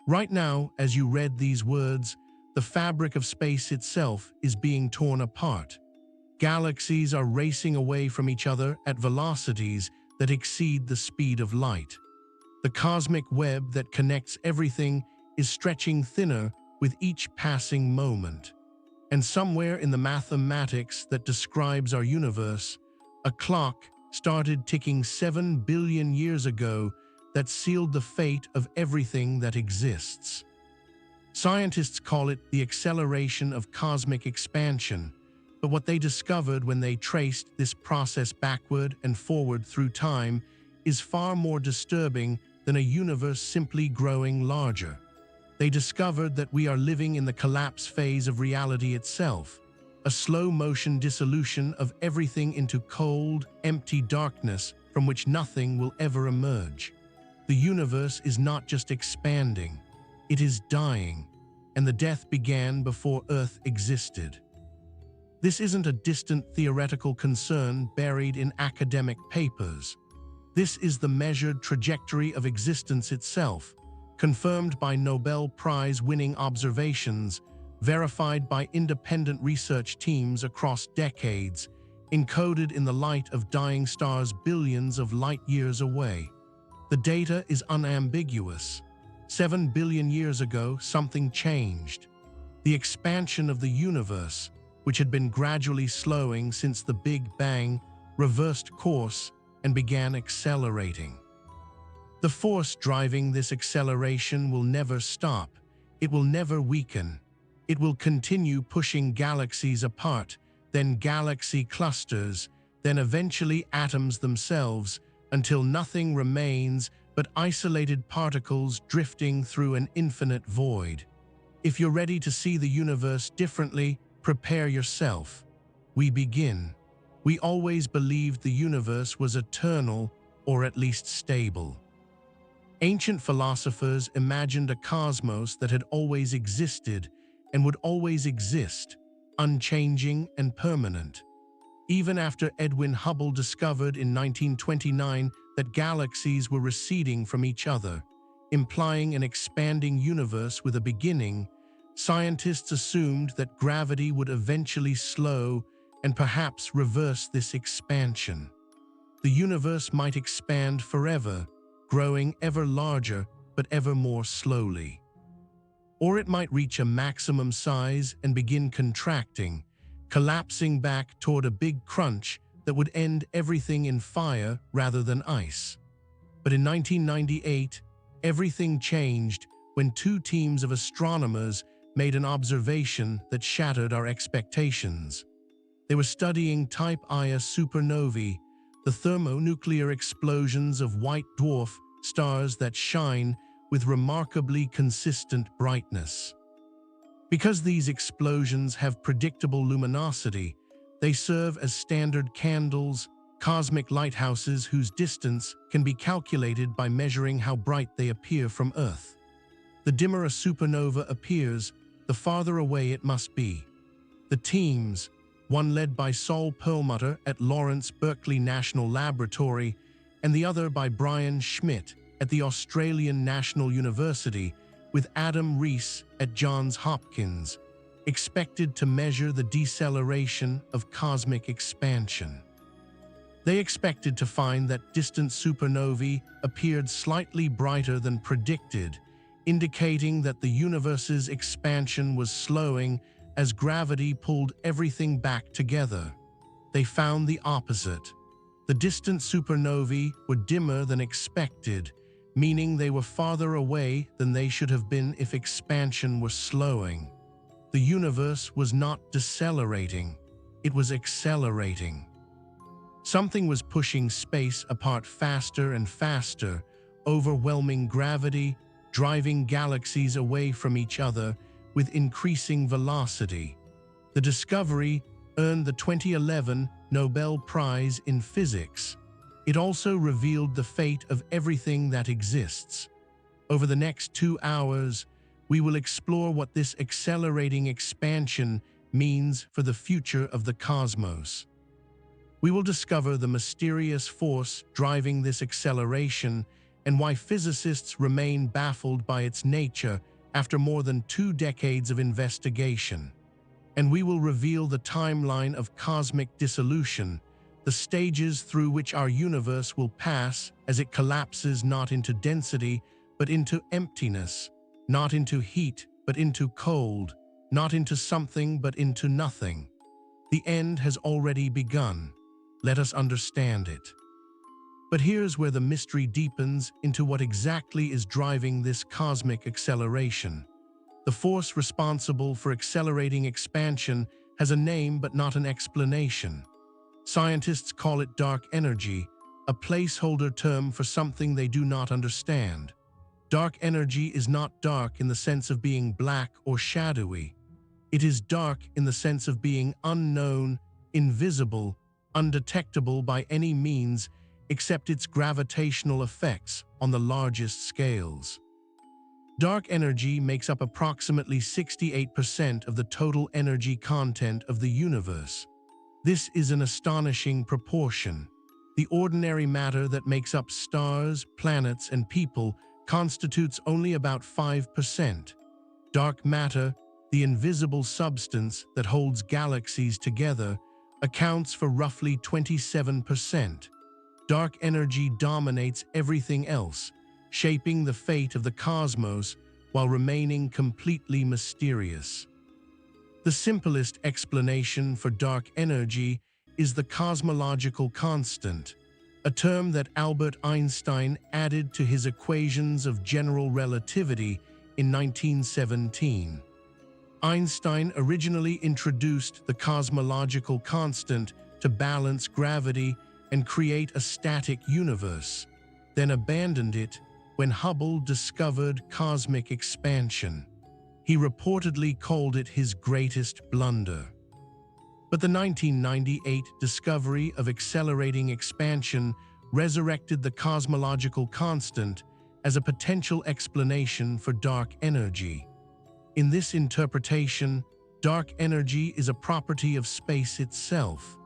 Right now, as you read these words, the fabric of space itself is being torn apart. Galaxies are racing away from each other at velocities that exceed the speed of light. The cosmic web that connects everything is stretching thinner with each passing moment. And somewhere in the mathematics that describes our universe, a clock started ticking 7 billion years ago that sealed the fate of everything that exists. Scientists call it the acceleration of cosmic expansion, but what they discovered when they traced this process backward and forward through time is far more disturbing than a universe simply growing larger. They discovered that we are living in the collapse phase of reality itself, a slow-motion dissolution of everything into cold, empty darkness from which nothing will ever emerge. The universe is not just expanding, it is dying, and the death began before Earth existed. This isn't a distant theoretical concern buried in academic papers. This is the measured trajectory of existence itself, confirmed by Nobel Prize-winning observations, verified by independent research teams across decades, encoded in the light of dying stars billions of light-years away. The data is unambiguous. 7 billion years ago, something changed. The expansion of the universe, which had been gradually slowing since the Big Bang, reversed course and began accelerating. The force driving this acceleration will never stop. It will never weaken. It will continue pushing galaxies apart, then galaxy clusters, then eventually atoms themselves, until nothing remains but isolated particles drifting through an infinite void. If you're ready to see the universe differently, prepare yourself. We begin. We always believed the universe was eternal, or at least stable. Ancient philosophers imagined a cosmos that had always existed and would always exist, unchanging and permanent. Even after Edwin Hubble discovered in 1929 that galaxies were receding from each other, implying an expanding universe with a beginning, scientists assumed that gravity would eventually slow and perhaps reverse this expansion. The universe might expand forever, growing ever larger but ever more slowly. Or it might reach a maximum size and begin contracting, collapsing back toward a big crunch that would end everything in fire rather than ice. But in 1998, everything changed when two teams of astronomers made an observation that shattered our expectations. They were studying Type Ia supernovae, the thermonuclear explosions of white dwarf stars that shine with remarkably consistent brightness. Because these explosions have predictable luminosity, they serve as standard candles, cosmic lighthouses whose distance can be calculated by measuring how bright they appear from Earth. The dimmer a supernova appears, the farther away it must be. The teams, one led by Saul Perlmutter at Lawrence Berkeley National Laboratory and the other by Brian Schmidt at the Australian National University, with Adam Rees at Johns Hopkins, expected to measure the deceleration of cosmic expansion. They expected to find that distant supernovae appeared slightly brighter than predicted, indicating that the universe's expansion was slowing as gravity pulled everything back together. They found the opposite. The distant supernovae were dimmer than expected, meaning they were farther away than they should have been if expansion were slowing. The universe was not decelerating, it was accelerating. Something was pushing space apart faster and faster, overwhelming gravity, driving galaxies away from each other with increasing velocity. The discovery earned the 2011 Nobel Prize in Physics. It also revealed the fate of everything that exists. Over the next 2 hours, we will explore what this accelerating expansion means for the future of the cosmos. We will discover the mysterious force driving this acceleration and why physicists remain baffled by its nature after more than 2 decades of investigation. And we will reveal the timeline of cosmic dissolution, the stages through which our universe will pass as it collapses not into density, but into emptiness, not into heat, but into cold, not into something, but into nothing. The end has already begun. Let us understand it. But here's where the mystery deepens into what exactly is driving this cosmic acceleration. The force responsible for accelerating expansion has a name but not an explanation. Scientists call it dark energy, a placeholder term for something they do not understand. Dark energy is not dark in the sense of being black or shadowy. It is dark in the sense of being unknown, invisible, undetectable by any means except its gravitational effects on the largest scales. Dark energy makes up approximately 68% of the total energy content of the universe. This is an astonishing proportion. The ordinary matter that makes up stars, planets, and people constitutes only about 5%. Dark matter, the invisible substance that holds galaxies together, accounts for roughly 27%. Dark energy dominates everything else, shaping the fate of the cosmos while remaining completely mysterious. The simplest explanation for dark energy is the cosmological constant, a term that Albert Einstein added to his equations of general relativity in 1917. Einstein originally introduced the cosmological constant to balance gravity and create a static universe, then abandoned it when Hubble discovered cosmic expansion. He reportedly called it his greatest blunder. But the 1998 discovery of accelerating expansion resurrected the cosmological constant as a potential explanation for dark energy. In this interpretation, dark energy is a property of space itself.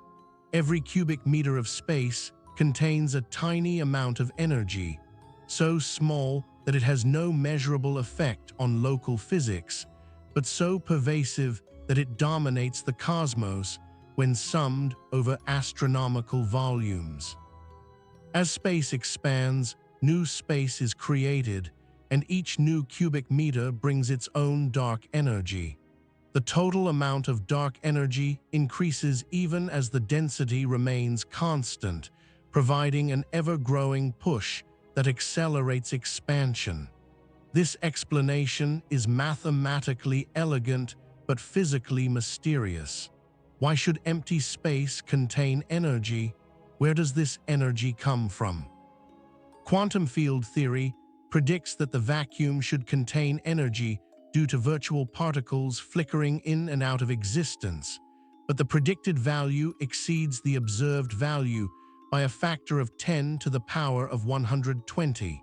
Every cubic meter of space contains a tiny amount of energy, so small that it has no measurable effect on local physics, but so pervasive that it dominates the cosmos when summed over astronomical volumes. As space expands, new space is created, and each new cubic meter brings its own dark energy. The total amount of dark energy increases even as the density remains constant, providing an ever-growing push that accelerates expansion. This explanation is mathematically elegant but physically mysterious. Why should empty space contain energy? Where does this energy come from? Quantum field theory predicts that the vacuum should contain energy due to virtual particles flickering in and out of existence, but the predicted value exceeds the observed value by a factor of 10 to the power of 120.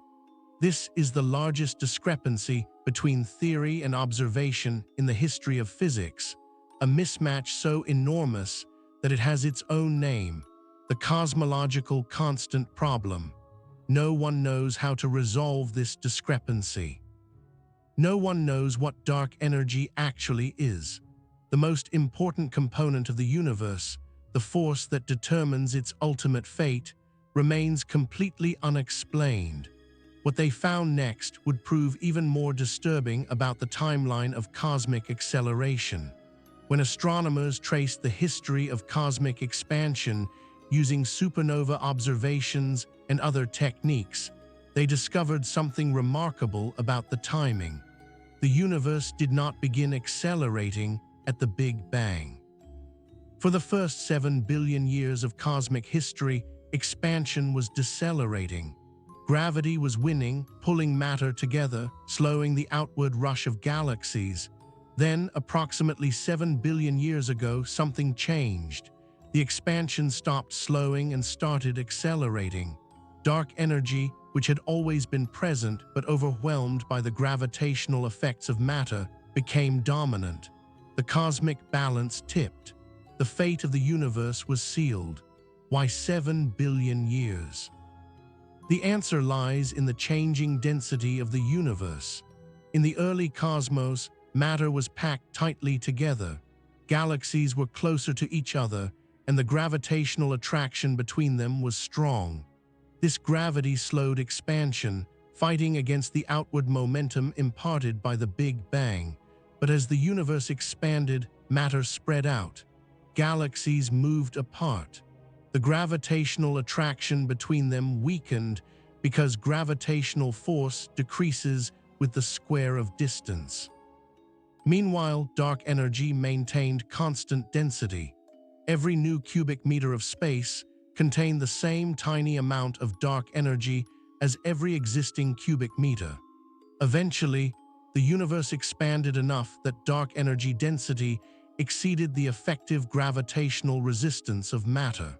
This is the largest discrepancy between theory and observation in the history of physics, a mismatch so enormous that it has its own name, the cosmological constant problem. No one knows how to resolve this discrepancy. No one knows what dark energy actually is. The most important component of the universe, the force that determines its ultimate fate, remains completely unexplained. What they found next would prove even more disturbing about the timeline of cosmic acceleration. When astronomers traced the history of cosmic expansion using supernova observations and other techniques, they discovered something remarkable about the timing. The universe did not begin accelerating at the Big Bang. For the first 7 billion years of cosmic history, expansion was decelerating. Gravity was winning, pulling matter together, slowing the outward rush of galaxies. Then, approximately 7 billion years ago, something changed. The expansion stopped slowing and started accelerating. Dark energy, which had always been present but overwhelmed by the gravitational effects of matter, became dominant. The cosmic balance tipped. The fate of the universe was sealed. Why 7 billion years? The answer lies in the changing density of the universe. In the early cosmos, matter was packed tightly together. Galaxies were closer to each other, and the gravitational attraction between them was strong. This gravity slowed expansion, fighting against the outward momentum imparted by the Big Bang. But as the universe expanded, matter spread out. Galaxies moved apart. The gravitational attraction between them weakened because gravitational force decreases with the square of distance. Meanwhile, dark energy maintained constant density. Every new cubic meter of space contained the same tiny amount of dark energy as every existing cubic meter. Eventually, the universe expanded enough that dark energy density exceeded the effective gravitational resistance of matter.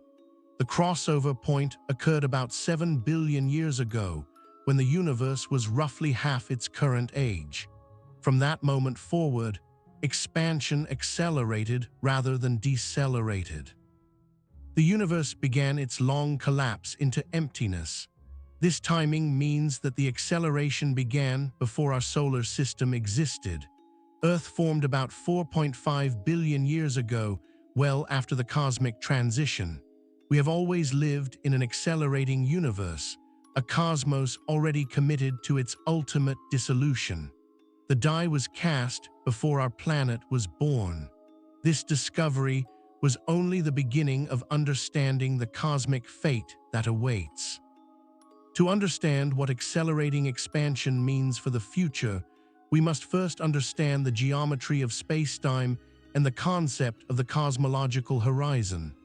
The crossover point occurred about 7 billion years ago, when the universe was roughly half its current age. From that moment forward, expansion accelerated rather than decelerated. The universe began its long collapse into emptiness. This timing means that the acceleration began before our solar system existed. Earth formed about 4.5 billion years ago, well after the cosmic transition. We have always lived in an accelerating universe, a cosmos already committed to its ultimate dissolution. The die was cast before our planet was born. This discovery was only the beginning of understanding the cosmic fate that awaits. To understand what accelerating expansion means for the future, we must first understand the geometry of space-time and the concept of the cosmological horizon.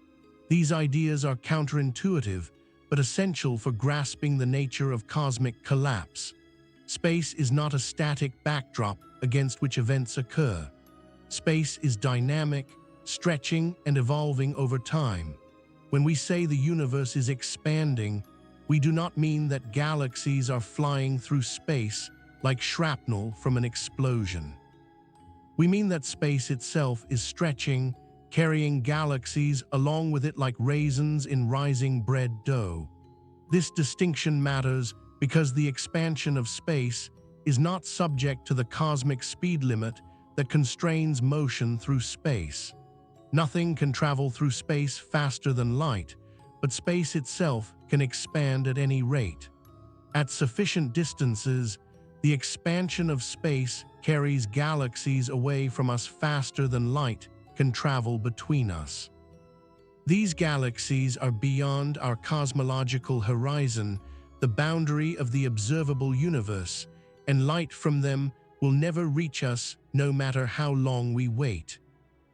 These ideas are counterintuitive, but essential for grasping the nature of cosmic collapse. Space is not a static backdrop against which events occur. Space is dynamic, stretching, and evolving over time. When we say the universe is expanding, we do not mean that galaxies are flying through space like shrapnel from an explosion. We mean that space itself is stretching, carrying galaxies along with it like raisins in rising bread dough. This distinction matters because the expansion of space is not subject to the cosmic speed limit that constrains motion through space. Nothing can travel through space faster than light, but space itself can expand at any rate. At sufficient distances, the expansion of space carries galaxies away from us faster than light can travel between us. These galaxies are beyond our cosmological horizon, the boundary of the observable universe, and light from them will never reach us no matter how long we wait.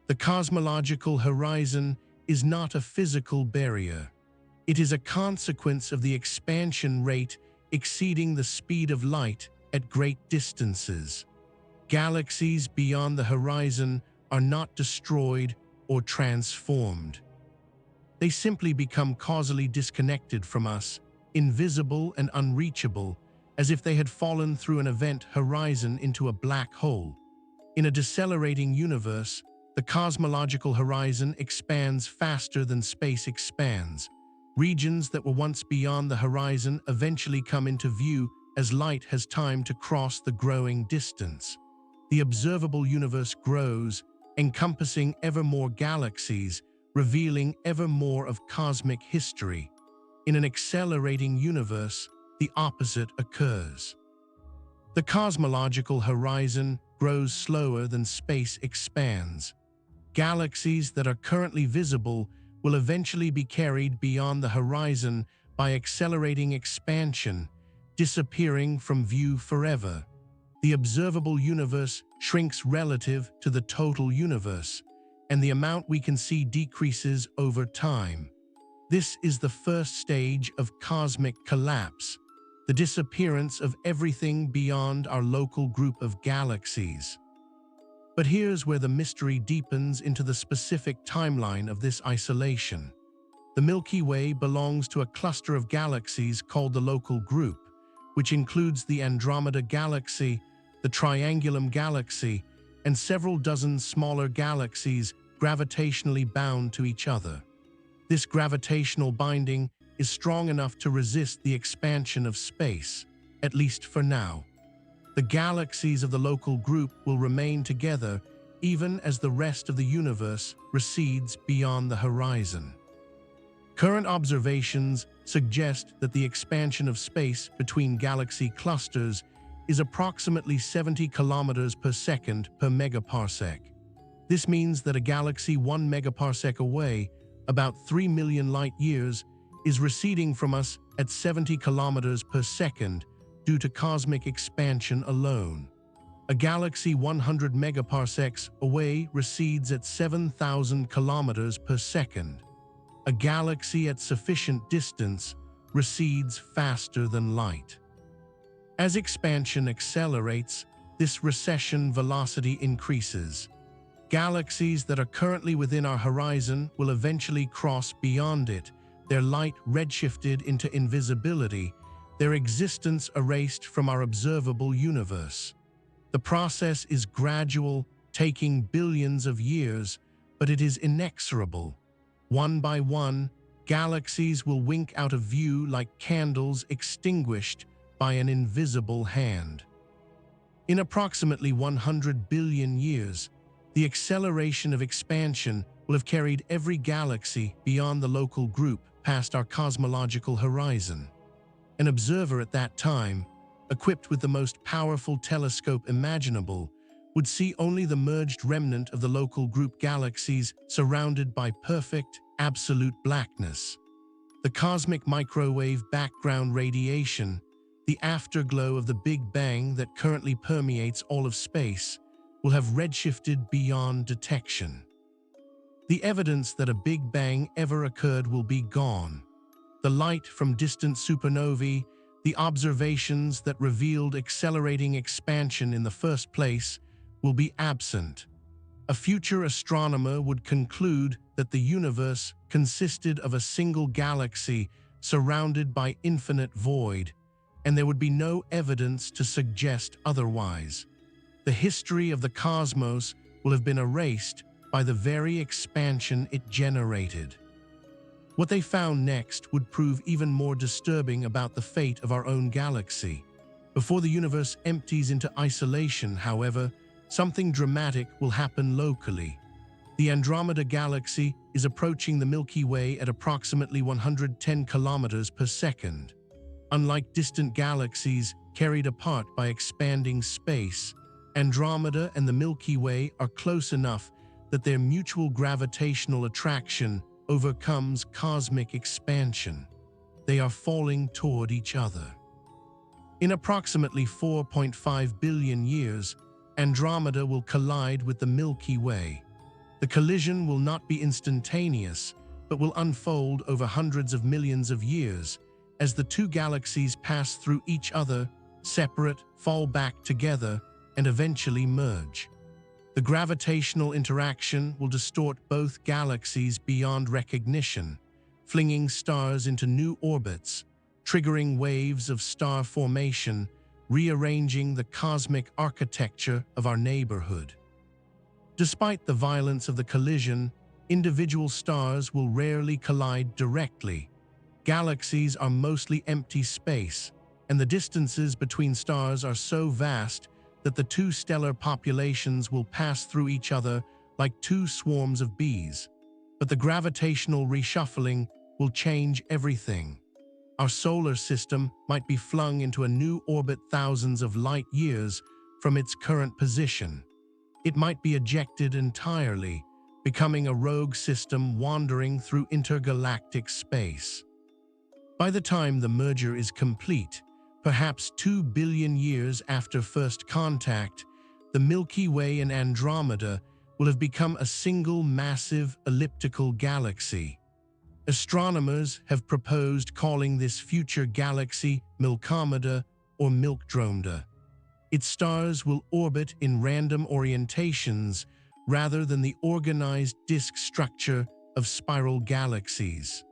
The cosmological horizon is not a physical barrier. It is a consequence of the expansion rate exceeding the speed of light at great distances. Galaxies beyond the horizon are not destroyed or transformed. They simply become causally disconnected from us, invisible and unreachable, as if they had fallen through an event horizon into a black hole. In a decelerating universe, the cosmological horizon expands faster than space expands. Regions that were once beyond the horizon eventually come into view as light has time to cross the growing distance. The observable universe grows, encompassing ever more galaxies, revealing ever more of cosmic history. In an accelerating universe, the opposite occurs. The cosmological horizon grows slower than space expands. Galaxies that are currently visible will eventually be carried beyond the horizon by accelerating expansion, disappearing from view forever. The observable universe shrinks relative to the total universe, and the amount we can see decreases over time. This is the first stage of cosmic collapse, the disappearance of everything beyond our local group of galaxies. But here's where the mystery deepens into the specific timeline of this isolation. The Milky Way belongs to a cluster of galaxies called the Local Group, which includes the Andromeda Galaxy, the Triangulum Galaxy, and several dozen smaller galaxies gravitationally bound to each other. This gravitational binding is strong enough to resist the expansion of space, at least for now. The galaxies of the local group will remain together even as the rest of the universe recedes beyond the horizon. Current observations suggest that the expansion of space between galaxy clusters is approximately 70 kilometers per second per megaparsec. This means that a galaxy 1 megaparsec away, about 3 million light-years, is receding from us at 70 kilometers per second due to cosmic expansion alone. A galaxy 100 megaparsecs away recedes at 7,000 kilometers per second. A galaxy at sufficient distance recedes faster than light. As expansion accelerates, this recession velocity increases. Galaxies that are currently within our horizon will eventually cross beyond it, their light redshifted into invisibility, their existence erased from our observable universe. The process is gradual, taking billions of years, but it is inexorable. One by one, galaxies will wink out of view like candles extinguished by an invisible hand. In approximately 100 billion years, the acceleration of expansion will have carried every galaxy beyond the local group past our cosmological horizon. An observer at that time, equipped with the most powerful telescope imaginable, would see only the merged remnant of the local group galaxies surrounded by perfect, absolute blackness. The cosmic microwave background radiation, the afterglow of the Big Bang that currently permeates all of space, will have redshifted beyond detection. The evidence that a Big Bang ever occurred will be gone. The light from distant supernovae, the observations that revealed accelerating expansion in the first place, will be absent. A future astronomer would conclude that the universe consisted of a single galaxy surrounded by infinite void, and there would be no evidence to suggest otherwise. The history of the cosmos will have been erased by the very expansion it generated. What they found next would prove even more disturbing about the fate of our own galaxy. Before the universe empties into isolation, however, something dramatic will happen locally. The Andromeda Galaxy is approaching the Milky Way at approximately 110 kilometers per second. Unlike distant galaxies carried apart by expanding space, Andromeda and the Milky Way are close enough that their mutual gravitational attraction overcomes cosmic expansion. They are falling toward each other. In approximately 4.5 billion years, Andromeda will collide with the Milky Way. The collision will not be instantaneous, but will unfold over hundreds of millions of years as the two galaxies pass through each other, separate, fall back together, and eventually merge. The gravitational interaction will distort both galaxies beyond recognition, flinging stars into new orbits, triggering waves of star formation, rearranging the cosmic architecture of our neighborhood. Despite the violence of the collision, individual stars will rarely collide directly. Galaxies are mostly empty space, and the distances between stars are so vast that the two stellar populations will pass through each other like two swarms of bees. But the gravitational reshuffling will change everything. Our solar system might be flung into a new orbit thousands of light years from its current position. It might be ejected entirely, becoming a rogue system wandering through intergalactic space. By the time the merger is complete, perhaps 2 billion years after first contact, the Milky Way and Andromeda will have become a single massive elliptical galaxy. Astronomers have proposed calling this future galaxy Milkomeda or Milkdromeda. Its stars will orbit in random orientations rather than the organized disk structure of spiral galaxies.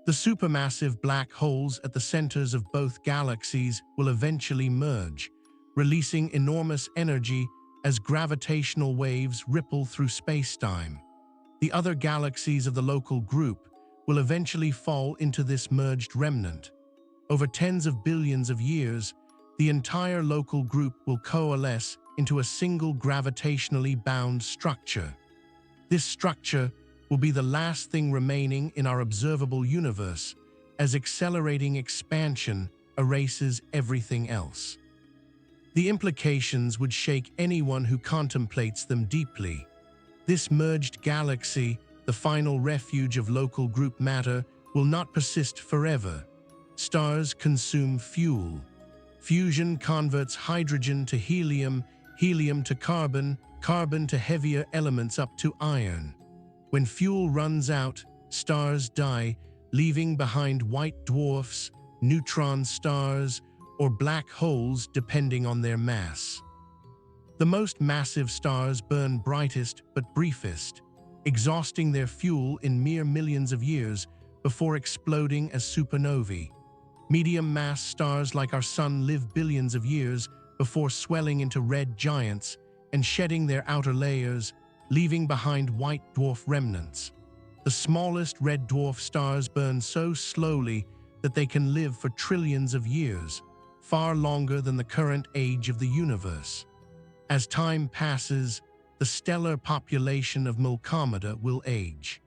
The supermassive black holes at the centers of both galaxies will eventually merge, releasing enormous energy as gravitational waves ripple through spacetime. The other galaxies of the local group, will eventually fall into this merged remnant. Over tens of billions of years, the entire local group will coalesce into a single gravitationally bound structure. This structure will be the last thing remaining in our observable universe, as accelerating expansion erases everything else. The implications would shake anyone who contemplates them deeply. This merged galaxy, the final refuge of local group matter, will not persist forever. Stars consume fuel. Fusion converts hydrogen to helium, helium to carbon, carbon to heavier elements up to iron. When fuel runs out, stars die, leaving behind white dwarfs, neutron stars, or black holes depending on their mass. The most massive stars burn brightest but briefest, exhausting their fuel in mere millions of years before exploding as supernovae. Medium-mass stars like our Sun live billions of years before swelling into red giants and shedding their outer layers, leaving behind white dwarf remnants. The smallest red dwarf stars burn so slowly that they can live for trillions of years, far longer than the current age of the universe. As time passes, the stellar population of Milkomeda will age.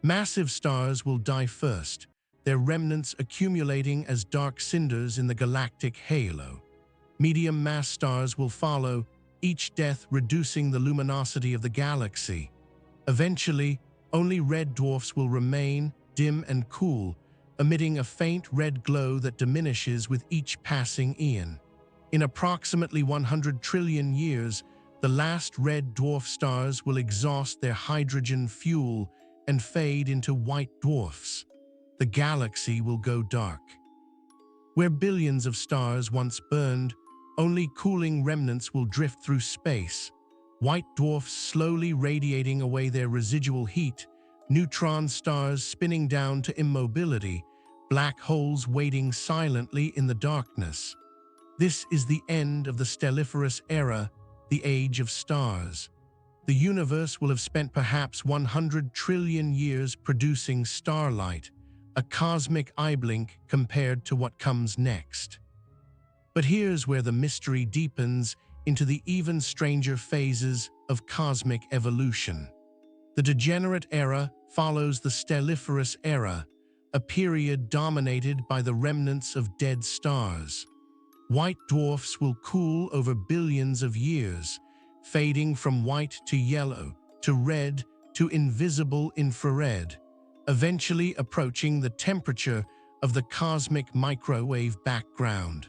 Massive stars will die first, their remnants accumulating as dark cinders in the galactic halo. Medium-mass stars will follow, each death reducing the luminosity of the galaxy. Eventually, only red dwarfs will remain, dim and cool, emitting a faint red glow that diminishes with each passing eon. In approximately 100 trillion years, the last red dwarf stars will exhaust their hydrogen fuel and fade into white dwarfs. The galaxy will go dark. Where billions of stars once burned, only cooling remnants will drift through space, white dwarfs slowly radiating away their residual heat, neutron stars spinning down to immobility, black holes waiting silently in the darkness. This is the end of the stelliferous era, the age of stars. The universe will have spent perhaps 100 trillion years producing starlight, a cosmic eye blink compared to what comes next. But here's where the mystery deepens into the even stranger phases of cosmic evolution. The degenerate era follows the stelliferous era, a period dominated by the remnants of dead stars. White dwarfs will cool over billions of years, fading from white to yellow, to red, to invisible infrared, eventually approaching the temperature of the cosmic microwave background.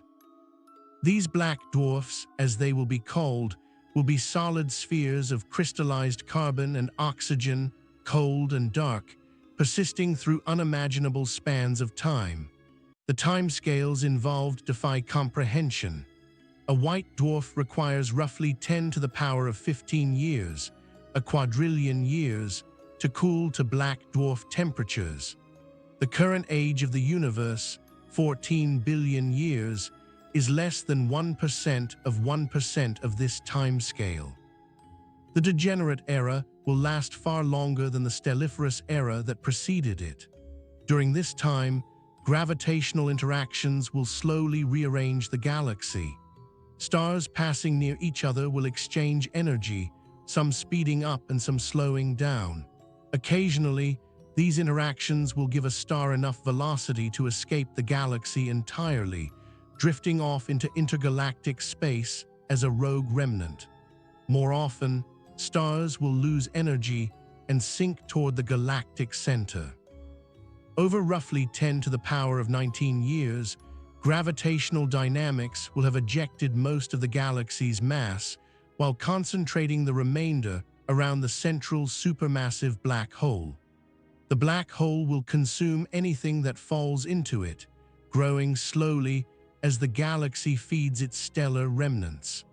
These black dwarfs, as they will be called, will be solid spheres of crystallized carbon and oxygen, cold and dark, persisting through unimaginable spans of time. The timescales involved defy comprehension. A white dwarf requires roughly 10 to the power of 15 years, a quadrillion years, to cool to black dwarf temperatures. The current age of the universe, 14 billion years, is less than 1% of this timescale. The degenerate era will last far longer than the stelliferous era that preceded it. During this time, gravitational interactions will slowly rearrange the galaxy. Stars passing near each other will exchange energy, some speeding up and some slowing down. Occasionally, these interactions will give a star enough velocity to escape the galaxy entirely, drifting off into intergalactic space as a rogue remnant. More often, stars will lose energy and sink toward the galactic center. Over roughly 10 to the power of 19 years, gravitational dynamics will have ejected most of the galaxy's mass, while concentrating the remainder around the central supermassive black hole. The black hole will consume anything that falls into it, growing slowly as the galaxy feeds its stellar remnants.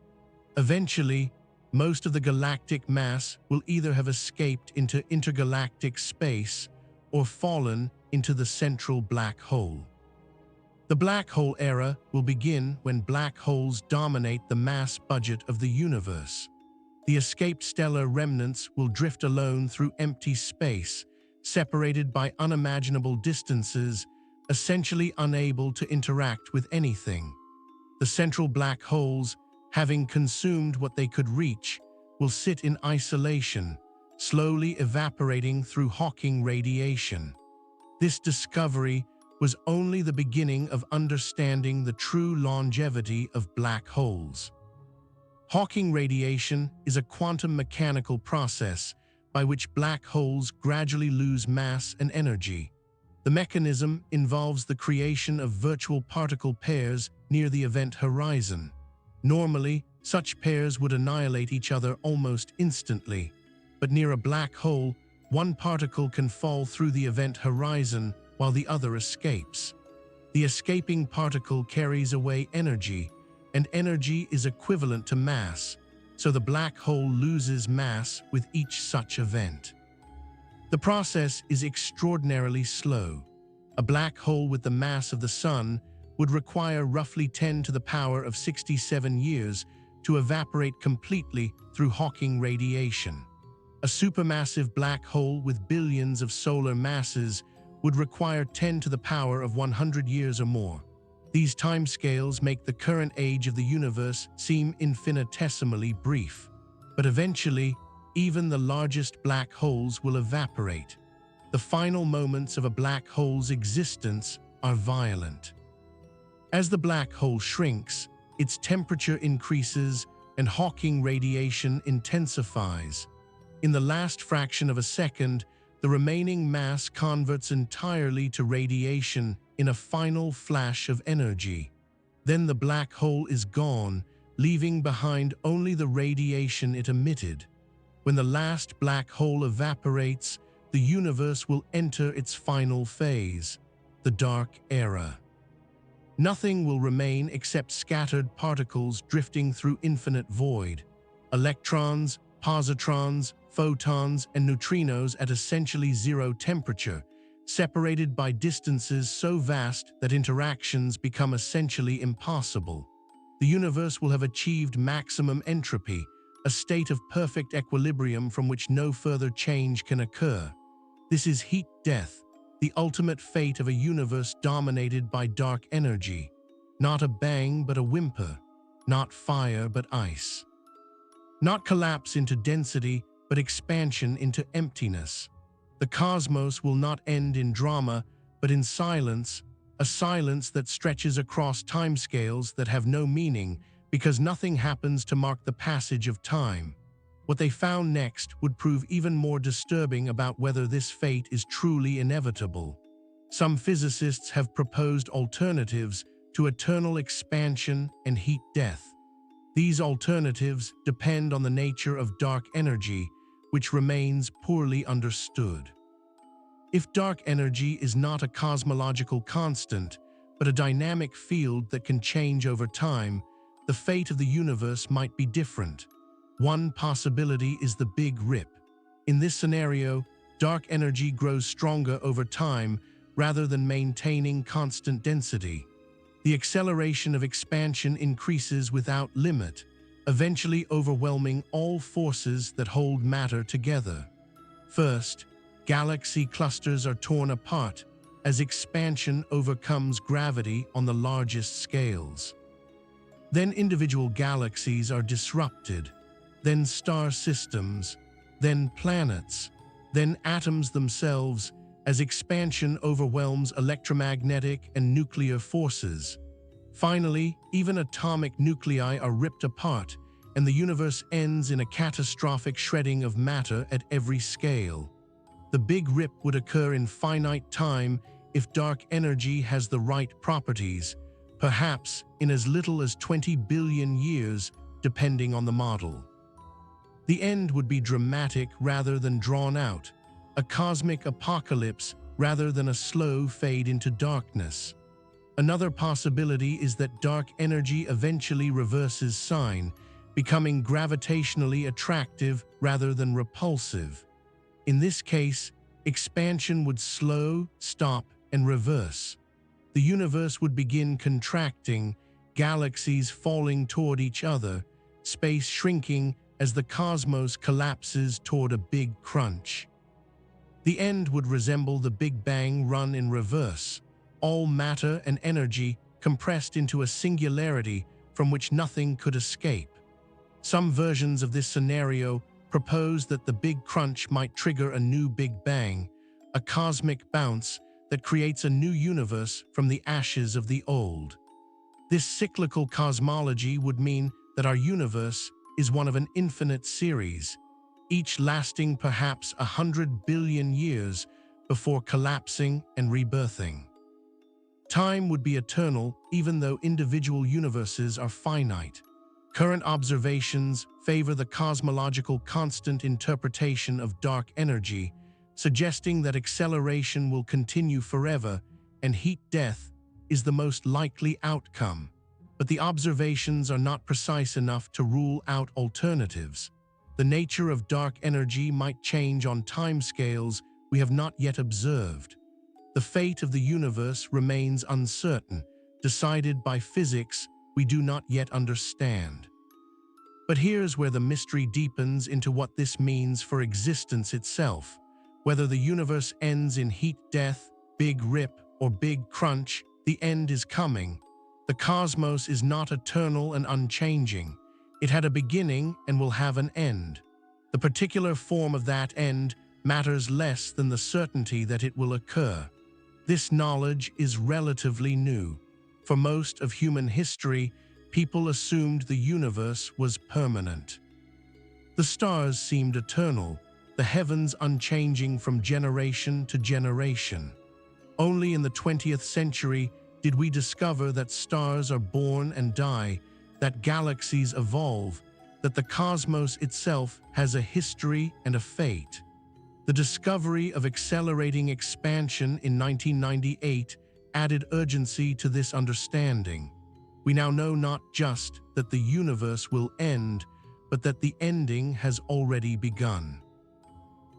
Eventually, most of the galactic mass will either have escaped into intergalactic space or fallen into the central black hole. The black hole era will begin when black holes dominate the mass budget of the universe. The escaped stellar remnants will drift alone through empty space, separated by unimaginable distances, essentially unable to interact with anything. The central black holes, having consumed what they could reach, will sit in isolation, slowly evaporating through Hawking radiation. This discovery was only the beginning of understanding the true longevity of black holes. Hawking radiation is a quantum mechanical process by which black holes gradually lose mass and energy. The mechanism involves the creation of virtual particle pairs near the event horizon. Normally, such pairs would annihilate each other almost instantly, but near a black hole, one particle can fall through the event horizon while the other escapes. The escaping particle carries away energy, and energy is equivalent to mass, so the black hole loses mass with each such event. The process is extraordinarily slow. A black hole with the mass of the Sun would require roughly 10 to the power of 67 years to evaporate completely through Hawking radiation. A supermassive black hole with billions of solar masses would require 10 to the power of 100 years or more. These timescales make the current age of the universe seem infinitesimally brief. But eventually, even the largest black holes will evaporate. The final moments of a black hole's existence are violent. As the black hole shrinks, its temperature increases and Hawking radiation intensifies. In the last fraction of a second, the remaining mass converts entirely to radiation in a final flash of energy. Then the black hole is gone, leaving behind only the radiation it emitted. When the last black hole evaporates, the universe will enter its final phase, the dark era. Nothing will remain except scattered particles drifting through infinite void. Electrons, positrons, photons, and neutrinos at essentially zero temperature, separated by distances so vast that interactions become essentially impossible. The universe will have achieved maximum entropy, a state of perfect equilibrium from which no further change can occur. This is heat death, the ultimate fate of a universe dominated by dark energy. Not a bang but a whimper, not fire but ice. Not collapse into density, but expansion into emptiness. The cosmos will not end in drama, but in silence, a silence that stretches across timescales that have no meaning because nothing happens to mark the passage of time. What they found next would prove even more disturbing about whether this fate is truly inevitable. Some physicists have proposed alternatives to eternal expansion and heat death. These alternatives depend on the nature of dark energy, which remains poorly understood. If dark energy is not a cosmological constant, but a dynamic field that can change over time, the fate of the universe might be different. One possibility is the Big Rip. In this scenario, dark energy grows stronger over time rather than maintaining constant density. The acceleration of expansion increases without limit, eventually overwhelming all forces that hold matter together. First, galaxy clusters are torn apart as expansion overcomes gravity on the largest scales. Then individual galaxies are disrupted, then star systems, then planets, then atoms themselves as expansion overwhelms electromagnetic and nuclear forces. Finally, even atomic nuclei are ripped apart, and the universe ends in a catastrophic shredding of matter at every scale. The Big Rip would occur in finite time if dark energy has the right properties, perhaps in as little as 20 billion years, depending on the model. The end would be dramatic rather than drawn out, a cosmic apocalypse rather than a slow fade into darkness. Another possibility is that dark energy eventually reverses sign, becoming gravitationally attractive rather than repulsive. In this case, expansion would slow, stop, and reverse. The universe would begin contracting, galaxies falling toward each other, space shrinking as the cosmos collapses toward a big crunch. The end would resemble the Big Bang run in reverse, all matter and energy compressed into a singularity from which nothing could escape. Some versions of this scenario propose that the Big Crunch might trigger a new Big Bang, a cosmic bounce that creates a new universe from the ashes of the old. This cyclical cosmology would mean that our universe is one of an infinite series, each lasting perhaps 100 billion years before collapsing and rebirthing. Time would be eternal even though individual universes are finite. Current observations favor the cosmological constant interpretation of dark energy, suggesting that acceleration will continue forever and heat death is the most likely outcome. But the observations are not precise enough to rule out alternatives. The nature of dark energy might change on timescales we have not yet observed. The fate of the universe remains uncertain, decided by physics we do not yet understand. But here's where the mystery deepens into what this means for existence itself. Whether the universe ends in heat death, Big Rip, or Big Crunch, the end is coming. The cosmos is not eternal and unchanging. It had a beginning and will have an end. The particular form of that end matters less than the certainty that it will occur. This knowledge is relatively new. For most of human history, people assumed the universe was permanent. The stars seemed eternal, the heavens unchanging from generation to generation. Only in the 20th century did we discover that stars are born and die, that galaxies evolve, that the cosmos itself has a history and a fate. The discovery of accelerating expansion in 1998 added urgency to this understanding. We now know not just that the universe will end, but that the ending has already begun.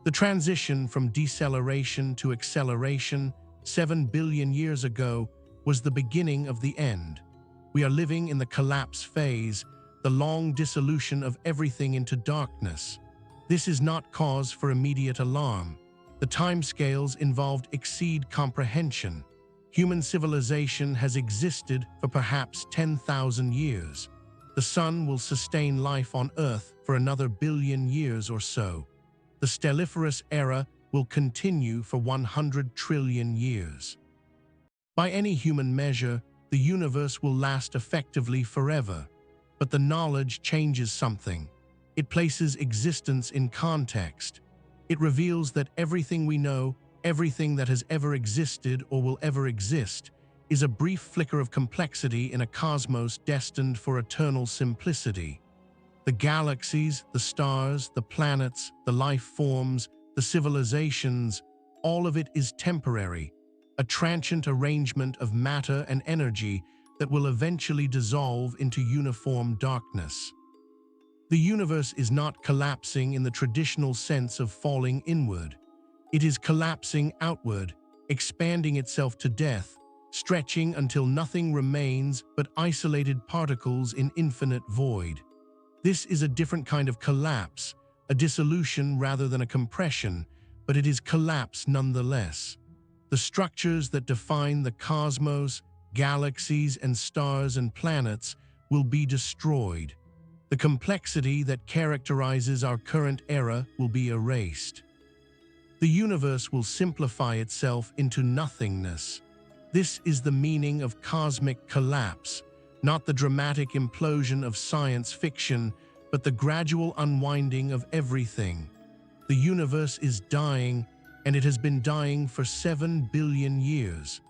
The transition from deceleration to acceleration 7 billion years ago was the beginning of the end. We are living in the collapse phase, the long dissolution of everything into darkness. This is not cause for immediate alarm. The timescales involved exceed comprehension. Human civilization has existed for perhaps 10,000 years. The sun will sustain life on Earth for another billion years or so. The stelliferous era will continue for 100 trillion years. By any human measure, the universe will last effectively forever. But the knowledge changes something. It places existence in context. It reveals that everything we know, everything that has ever existed or will ever exist, is a brief flicker of complexity in a cosmos destined for eternal simplicity. The galaxies, the stars, the planets, the life forms, the civilizations, all of it is temporary, a transient arrangement of matter and energy that will eventually dissolve into uniform darkness. The universe is not collapsing in the traditional sense of falling inward. It is collapsing outward, expanding itself to death, stretching until nothing remains but isolated particles in infinite void. This is a different kind of collapse, a dissolution rather than a compression, but it is collapse nonetheless. The structures that define the cosmos, galaxies and stars and planets will be destroyed. The complexity that characterizes our current era will be erased. The universe will simplify itself into nothingness. This is the meaning of cosmic collapse, not the dramatic implosion of science fiction, but the gradual unwinding of everything. The universe is dying, and it has been dying for 7 billion years.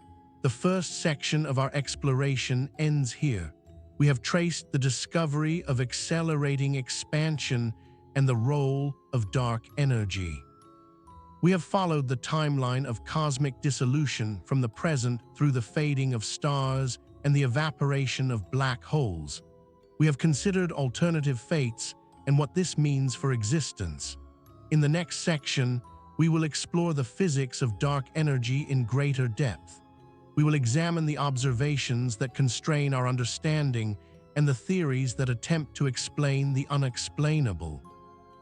The first section of our exploration ends here. We have traced the discovery of accelerating expansion and the role of dark energy. We have followed the timeline of cosmic dissolution from the present through the fading of stars and the evaporation of black holes. We have considered alternative fates and what this means for existence. In the next section, we will explore the physics of dark energy in greater depth. We will examine the observations that constrain our understanding and the theories that attempt to explain the unexplainable.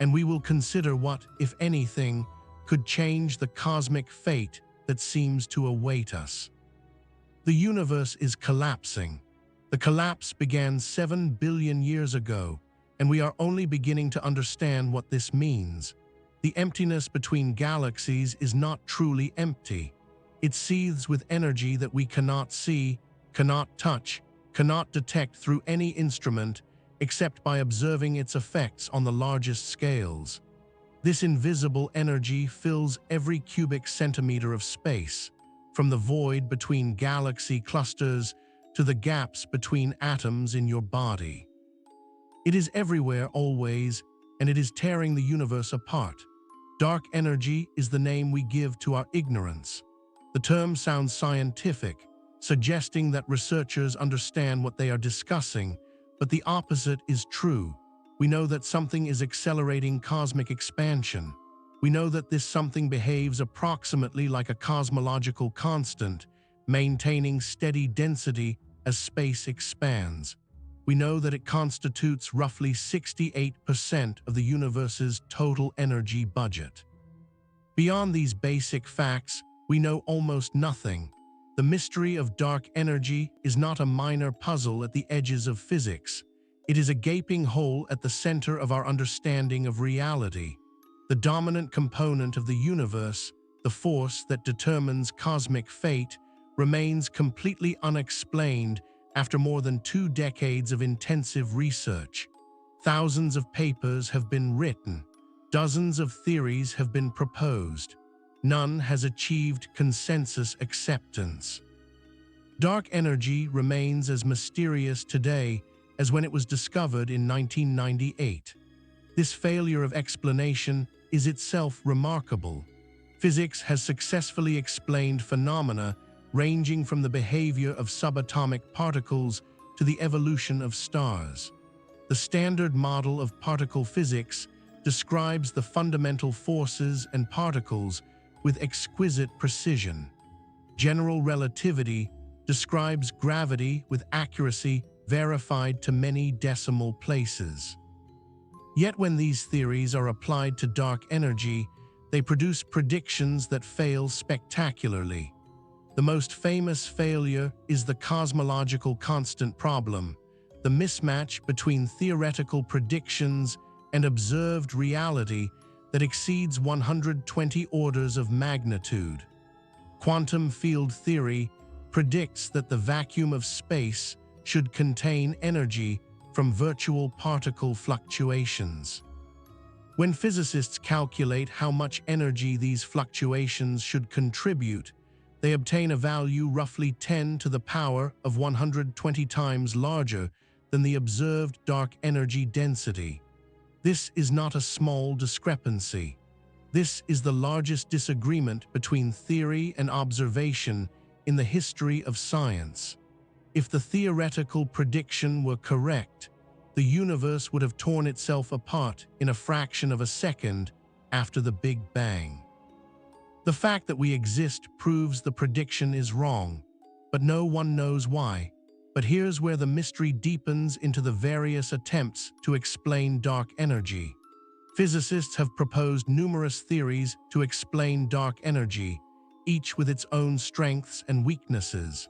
And we will consider what, if anything, could change the cosmic fate that seems to await us. The universe is collapsing. The collapse began 7 billion years ago, and we are only beginning to understand what this means. The emptiness between galaxies is not truly empty. It seethes with energy that we cannot see, cannot touch, cannot detect through any instrument except by observing its effects on the largest scales. This invisible energy fills every cubic centimeter of space, from the void between galaxy clusters to the gaps between atoms in your body. It is everywhere always, and it is tearing the universe apart. Dark energy is the name we give to our ignorance. The term sounds scientific, suggesting that researchers understand what they are discussing, but the opposite is true. We know that something is accelerating cosmic expansion. We know that this something behaves approximately like a cosmological constant, maintaining steady density as space expands. We know that it constitutes roughly 68% of the universe's total energy budget. Beyond these basic facts, we know almost nothing. The mystery of dark energy is not a minor puzzle at the edges of physics. It is a gaping hole at the center of our understanding of reality. The dominant component of the universe, the force that determines cosmic fate, remains completely unexplained after more than 2 decades of intensive research. Thousands of papers have been written. Dozens of theories have been proposed. None has achieved consensus acceptance. Dark energy remains as mysterious today as when it was discovered in 1998. This failure of explanation is itself remarkable. Physics has successfully explained phenomena ranging from the behavior of subatomic particles to the evolution of stars. The Standard Model of Particle Physics describes the fundamental forces and particles with exquisite precision. General relativity describes gravity with accuracy verified to many decimal places. Yet when these theories are applied to dark energy, they produce predictions that fail spectacularly. The most famous failure is the cosmological constant problem, the mismatch between theoretical predictions and observed reality that exceeds 120 orders of magnitude. Quantum field theory predicts that the vacuum of space should contain energy from virtual particle fluctuations. When physicists calculate how much energy these fluctuations should contribute, they obtain a value roughly 10 to the power of 120 times larger than the observed dark energy density. This is not a small discrepancy. This is the largest disagreement between theory and observation in the history of science. If the theoretical prediction were correct, the universe would have torn itself apart in a fraction of a second after the Big Bang. The fact that we exist proves the prediction is wrong, but no one knows why. But here's where the mystery deepens into the various attempts to explain dark energy. Physicists have proposed numerous theories to explain dark energy, each with its own strengths and weaknesses.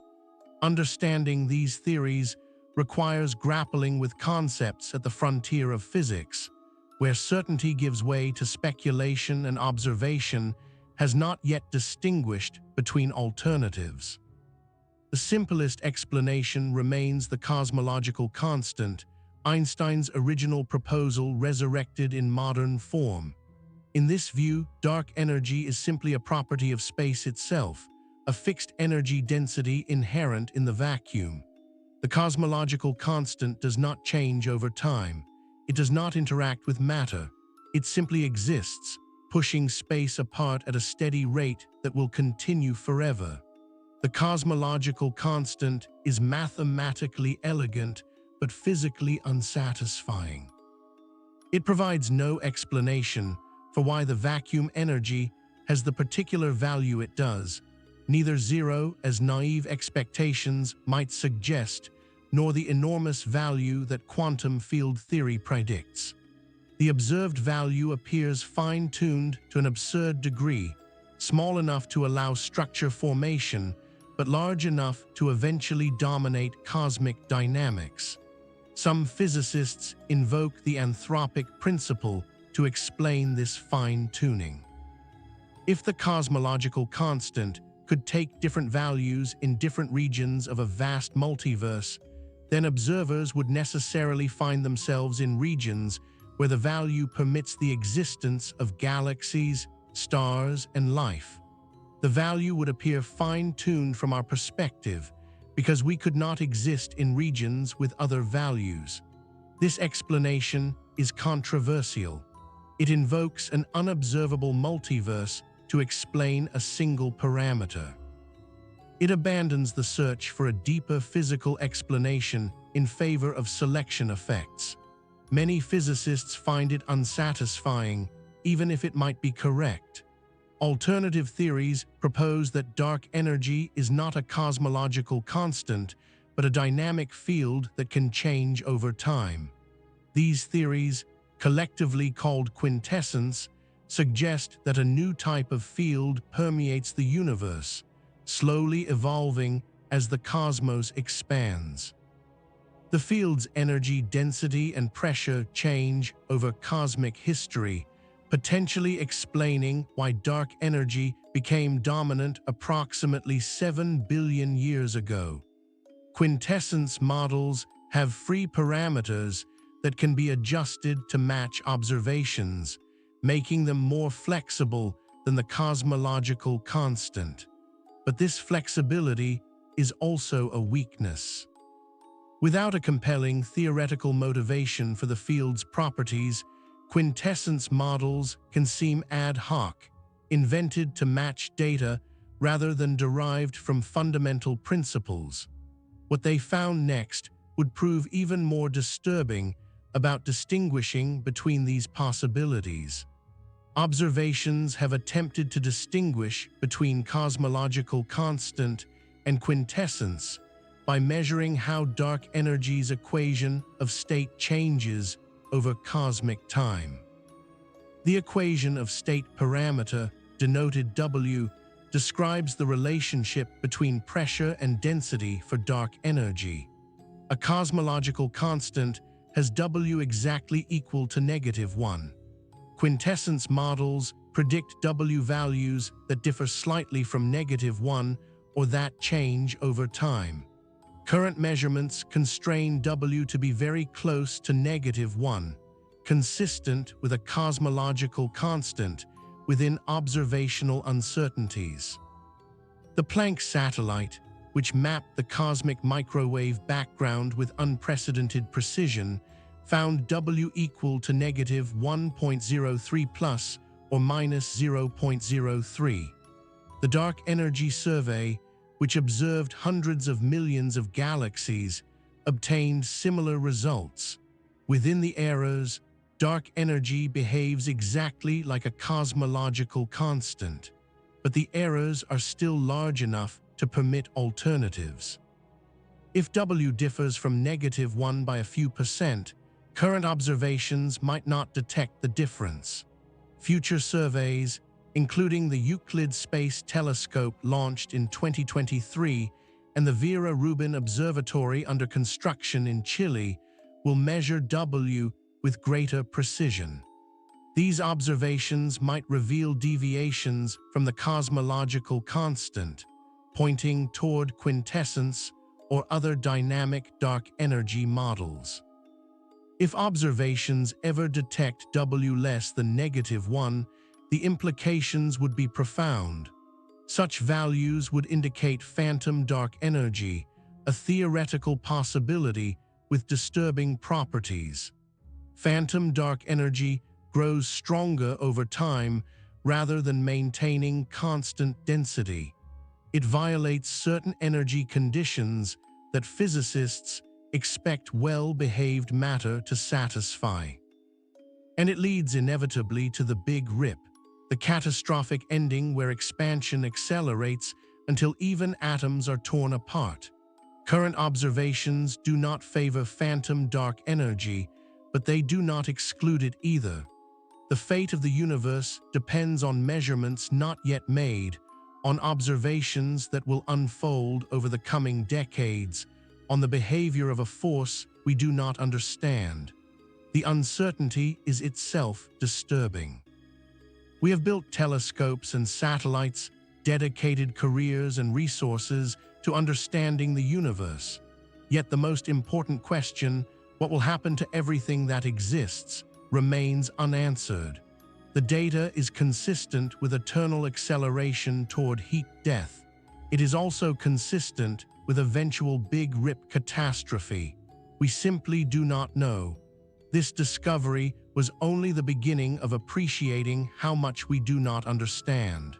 Understanding these theories requires grappling with concepts at the frontier of physics, where certainty gives way to speculation and observation has not yet distinguished between alternatives. The simplest explanation remains the cosmological constant, Einstein's original proposal resurrected in modern form. In this view, dark energy is simply a property of space itself, a fixed energy density inherent in the vacuum. The cosmological constant does not change over time. It does not interact with matter. It simply exists, pushing space apart at a steady rate that will continue forever. The cosmological constant is mathematically elegant, but physically unsatisfying. It provides no explanation for why the vacuum energy has the particular value it does, neither zero, as naive expectations might suggest, nor the enormous value that quantum field theory predicts. The observed value appears fine-tuned to an absurd degree, small enough to allow structure formation, but large enough to eventually dominate cosmic dynamics. Some physicists invoke the anthropic principle to explain this fine-tuning. If the cosmological constant could take different values in different regions of a vast multiverse, then observers would necessarily find themselves in regions where the value permits the existence of galaxies, stars, and life. The value would appear fine-tuned from our perspective because we could not exist in regions with other values. This explanation is controversial. It invokes an unobservable multiverse to explain a single parameter. It abandons the search for a deeper physical explanation in favor of selection effects. Many physicists find it unsatisfying, even if it might be correct. Alternative theories propose that dark energy is not a cosmological constant, but a dynamic field that can change over time. These theories, collectively called quintessence, suggest that a new type of field permeates the universe, slowly evolving as the cosmos expands. The field's energy density and pressure change over cosmic history, potentially explaining why dark energy became dominant approximately 7 billion years ago. Quintessence models have free parameters that can be adjusted to match observations, making them more flexible than the cosmological constant. But this flexibility is also a weakness. Without a compelling theoretical motivation for the field's properties, quintessence models can seem ad hoc, invented to match data rather than derived from fundamental principles. What they found next would prove even more disturbing about distinguishing between these possibilities. Observations have attempted to distinguish between cosmological constant and quintessence by measuring how dark energy's equation of state changes over cosmic time. The equation of state parameter, denoted W, describes the relationship between pressure and density for dark energy. A cosmological constant has W exactly equal to -1. Quintessence models predict W values that differ slightly from -1 or that change over time. Current measurements constrain W to be very close to -1, consistent with a cosmological constant within observational uncertainties. The Planck satellite, which mapped the cosmic microwave background with unprecedented precision, found W equal to -1.03 plus or -0.03. The Dark Energy Survey, which observed hundreds of millions of galaxies, obtained similar results. Within the eras, dark energy behaves exactly like a cosmological constant, but the errors are still large enough to permit alternatives. If W differs from -1 by a few percent, current observations might not detect the difference. Future surveys, including the Euclid Space Telescope launched in 2023 and the Vera Rubin Observatory under construction in Chile, will measure W with greater precision. These observations might reveal deviations from the cosmological constant, pointing toward quintessence or other dynamic dark energy models. If observations ever detect W less than -1, the implications would be profound. Such values would indicate phantom dark energy, a theoretical possibility with disturbing properties. Phantom dark energy grows stronger over time rather than maintaining constant density. It violates certain energy conditions that physicists expect well-behaved matter to satisfy. And it leads inevitably to the Big Rip, the catastrophic ending where expansion accelerates until even atoms are torn apart. Current observations do not favor phantom dark energy, but they do not exclude it either. The fate of the universe depends on measurements not yet made, on observations that will unfold over the coming decades, on the behavior of a force we do not understand. The uncertainty is itself disturbing. We have built telescopes and satellites, dedicated careers and resources to understanding the universe. Yet the most important question, what will happen to everything that exists, remains unanswered. The data is consistent with eternal acceleration toward heat death. It is also consistent with eventual Big Rip catastrophe. We simply do not know. This discovery was only the beginning of appreciating how much we do not understand.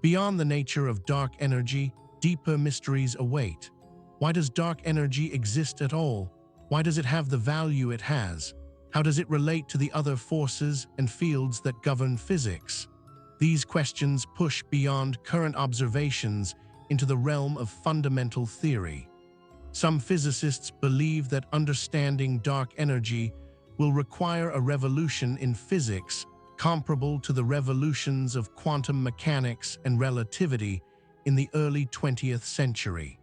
Beyond the nature of dark energy, deeper mysteries await. Why does dark energy exist at all? Why does it have the value it has? How does it relate to the other forces and fields that govern physics? These questions push beyond current observations into the realm of fundamental theory. Some physicists believe that understanding dark energy will require a revolution in physics comparable to the revolutions of quantum mechanics and relativity in the early 20th century.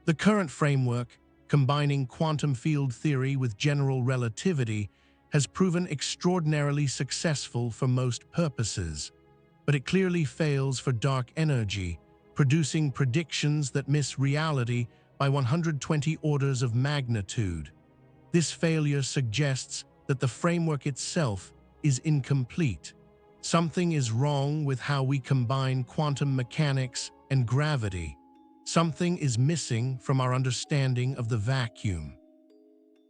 The current framework, combining quantum field theory with general relativity, has proven extraordinarily successful for most purposes, but it clearly fails for dark energy, producing predictions that miss reality by 120 orders of magnitude. This failure suggests that the framework itself is incomplete. Something is wrong with how we combine quantum mechanics and gravity. Something is missing from our understanding of the vacuum.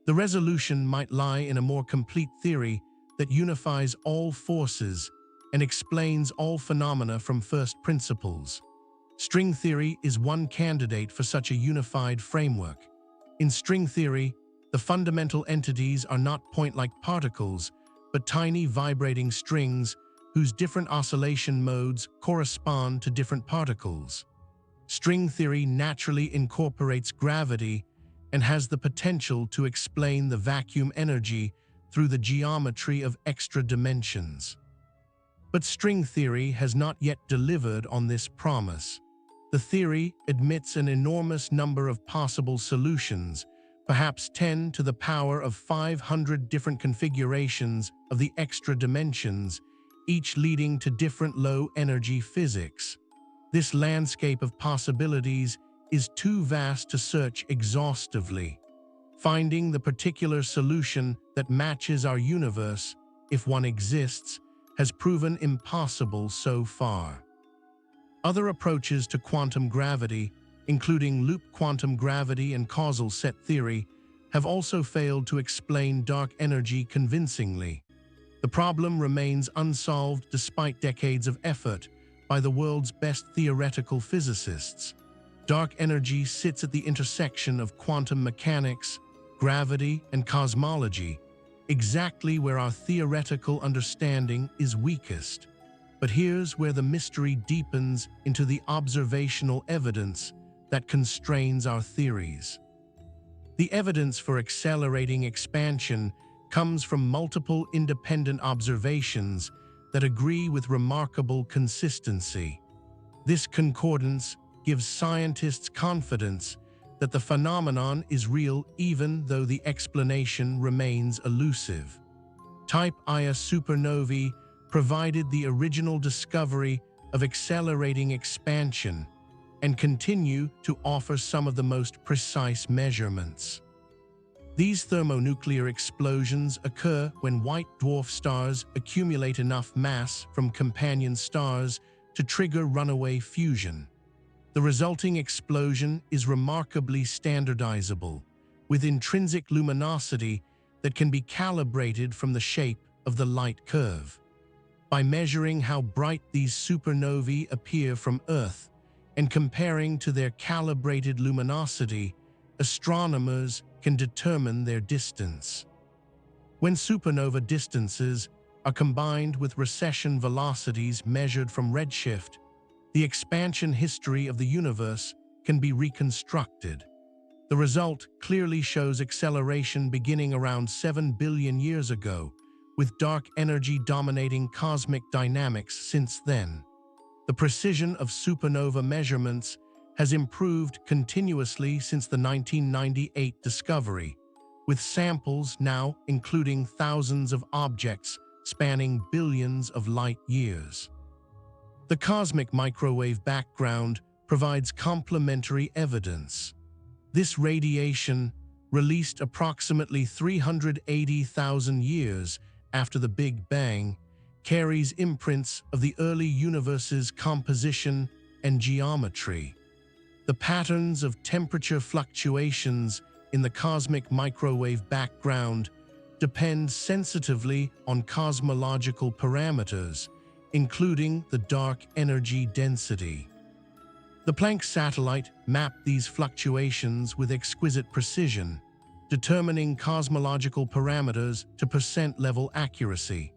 The resolution might lie in a more complete theory that unifies all forces and explains all phenomena from first principles. String theory is one candidate for such a unified framework. In string theory, the fundamental entities are not point-like particles, but tiny vibrating strings whose different oscillation modes correspond to different particles. String theory naturally incorporates gravity and has the potential to explain the vacuum energy through the geometry of extra dimensions. But string theory has not yet delivered on this promise. The theory admits an enormous number of possible solutions, perhaps 10 to the power of 500 different configurations of the extra dimensions, each leading to different low-energy physics. This landscape of possibilities is too vast to search exhaustively. Finding the particular solution that matches our universe, if one exists, has proven impossible so far. Other approaches to quantum gravity, including loop quantum gravity and causal set theory, have also failed to explain dark energy convincingly. The problem remains unsolved despite decades of effort by the world's best theoretical physicists. Dark energy sits at the intersection of quantum mechanics, gravity, and cosmology, exactly where our theoretical understanding is weakest. But here's where the mystery deepens into the observational evidence that constrains our theories. The evidence for accelerating expansion comes from multiple independent observations that agree with remarkable consistency. This concordance gives scientists confidence that the phenomenon is real even though the explanation remains elusive. Type Ia supernovae provided the original discovery of accelerating expansion and continue to offer some of the most precise measurements. These thermonuclear explosions occur when white dwarf stars accumulate enough mass from companion stars to trigger runaway fusion. The resulting explosion is remarkably standardizable, with intrinsic luminosity that can be calibrated from the shape of the light curve. By measuring how bright these supernovae appear from Earth and comparing to their calibrated luminosity, astronomers can determine their distance. When supernova distances are combined with recession velocities measured from redshift, the expansion history of the universe can be reconstructed. The result clearly shows acceleration beginning around 7 billion years ago, with dark energy dominating cosmic dynamics since then. The precision of supernova measurements has improved continuously since the 1998 discovery, with samples now including thousands of objects spanning billions of light years. The cosmic microwave background provides complementary evidence. This radiation, released approximately 380,000 years after the Big Bang, carries imprints of the early universe's composition and geometry. The patterns of temperature fluctuations in the cosmic microwave background depend sensitively on cosmological parameters, including the dark energy density. The Planck satellite mapped these fluctuations with exquisite precision, determining cosmological parameters to percent-level accuracy.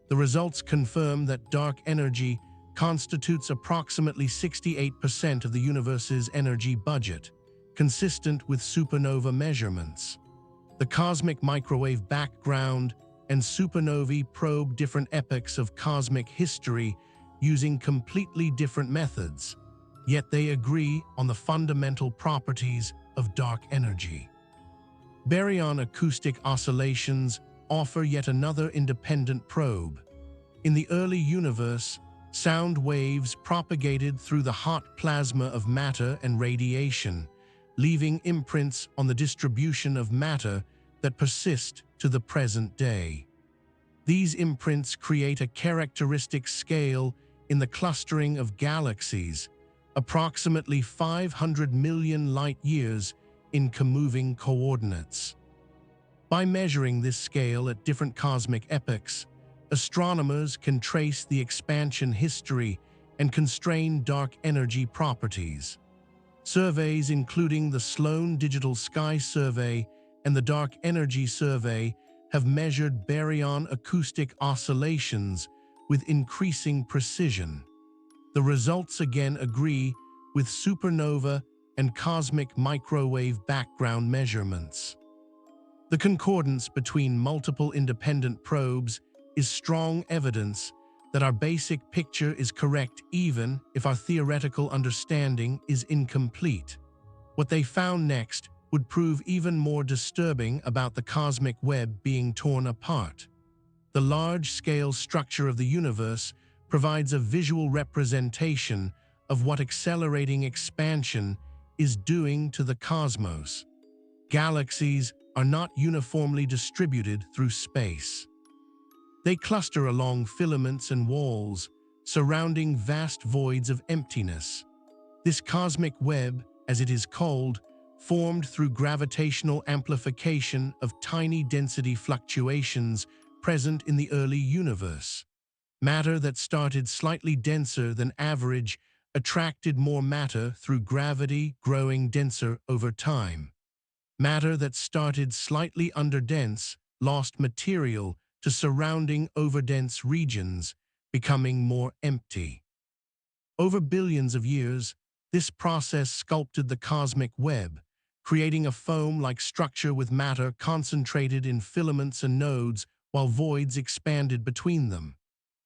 The results confirm that dark energy constitutes approximately 68% of the universe's energy budget, consistent with supernova measurements. The cosmic microwave background and supernovae probe different epochs of cosmic history using completely different methods, yet they agree on the fundamental properties of dark energy. Baryon acoustic oscillations offer yet another independent probe. In the early universe, sound waves propagated through the hot plasma of matter and radiation, leaving imprints on the distribution of matter that persist to the present day. These imprints create a characteristic scale in the clustering of galaxies, approximately 500 million light-years in comoving coordinates. By measuring this scale at different cosmic epochs, astronomers can trace the expansion history and constrain dark energy properties. Surveys including the Sloan Digital Sky Survey and the Dark Energy Survey have measured baryon acoustic oscillations with increasing precision. The results again agree with supernova and cosmic microwave background measurements. The concordance between multiple independent probes is strong evidence that our basic picture is correct even if our theoretical understanding is incomplete. What they found next would prove even more disturbing about the cosmic web being torn apart. The large-scale structure of the universe provides a visual representation of what accelerating expansion is doing to the cosmos. Galaxies are not uniformly distributed through space. They cluster along filaments and walls, surrounding vast voids of emptiness. This cosmic web, as it is called, formed through gravitational amplification of tiny density fluctuations present in the early universe. Matter that started slightly denser than average attracted more matter through gravity, growing denser over time. Matter that started slightly underdense lost material to surrounding overdense regions, becoming more empty. Over billions of years, this process sculpted the cosmic web, creating a foam-like structure with matter concentrated in filaments and nodes while voids expanded between them.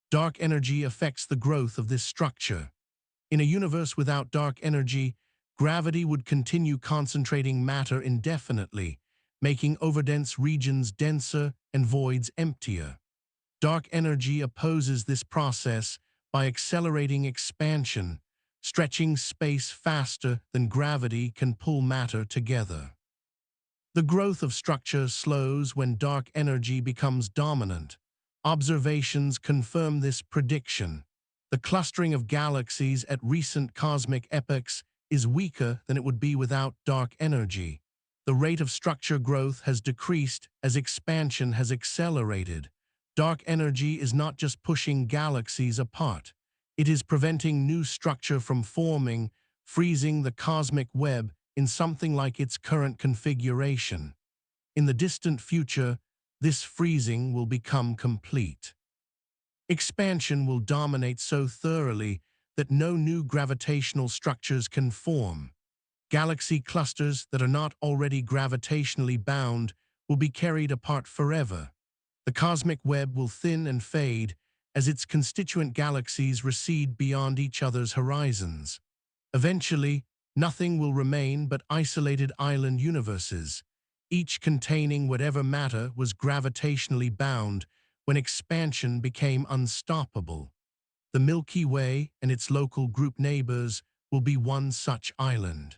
Dark energy affects the growth of this structure. In a universe without dark energy, gravity would continue concentrating matter indefinitely, making overdense regions denser and voids emptier. Dark energy opposes this process by accelerating expansion, stretching space faster than gravity can pull matter together. The growth of structure slows when dark energy becomes dominant. Observations confirm this prediction. The clustering of galaxies at recent cosmic epochs is weaker than it would be without dark energy. The rate of structure growth has decreased as expansion has accelerated. Dark energy is not just pushing galaxies apart. It is preventing new structure from forming, freezing the cosmic web in something like its current configuration. In the distant future, this freezing will become complete. Expansion will dominate so thoroughly that no new gravitational structures can form. Galaxy clusters that are not already gravitationally bound will be carried apart forever. The cosmic web will thin and fade as its constituent galaxies recede beyond each other's horizons. Eventually, nothing will remain but isolated island universes, each containing whatever matter was gravitationally bound when expansion became unstoppable. The Milky Way and its local group neighbors will be one such island.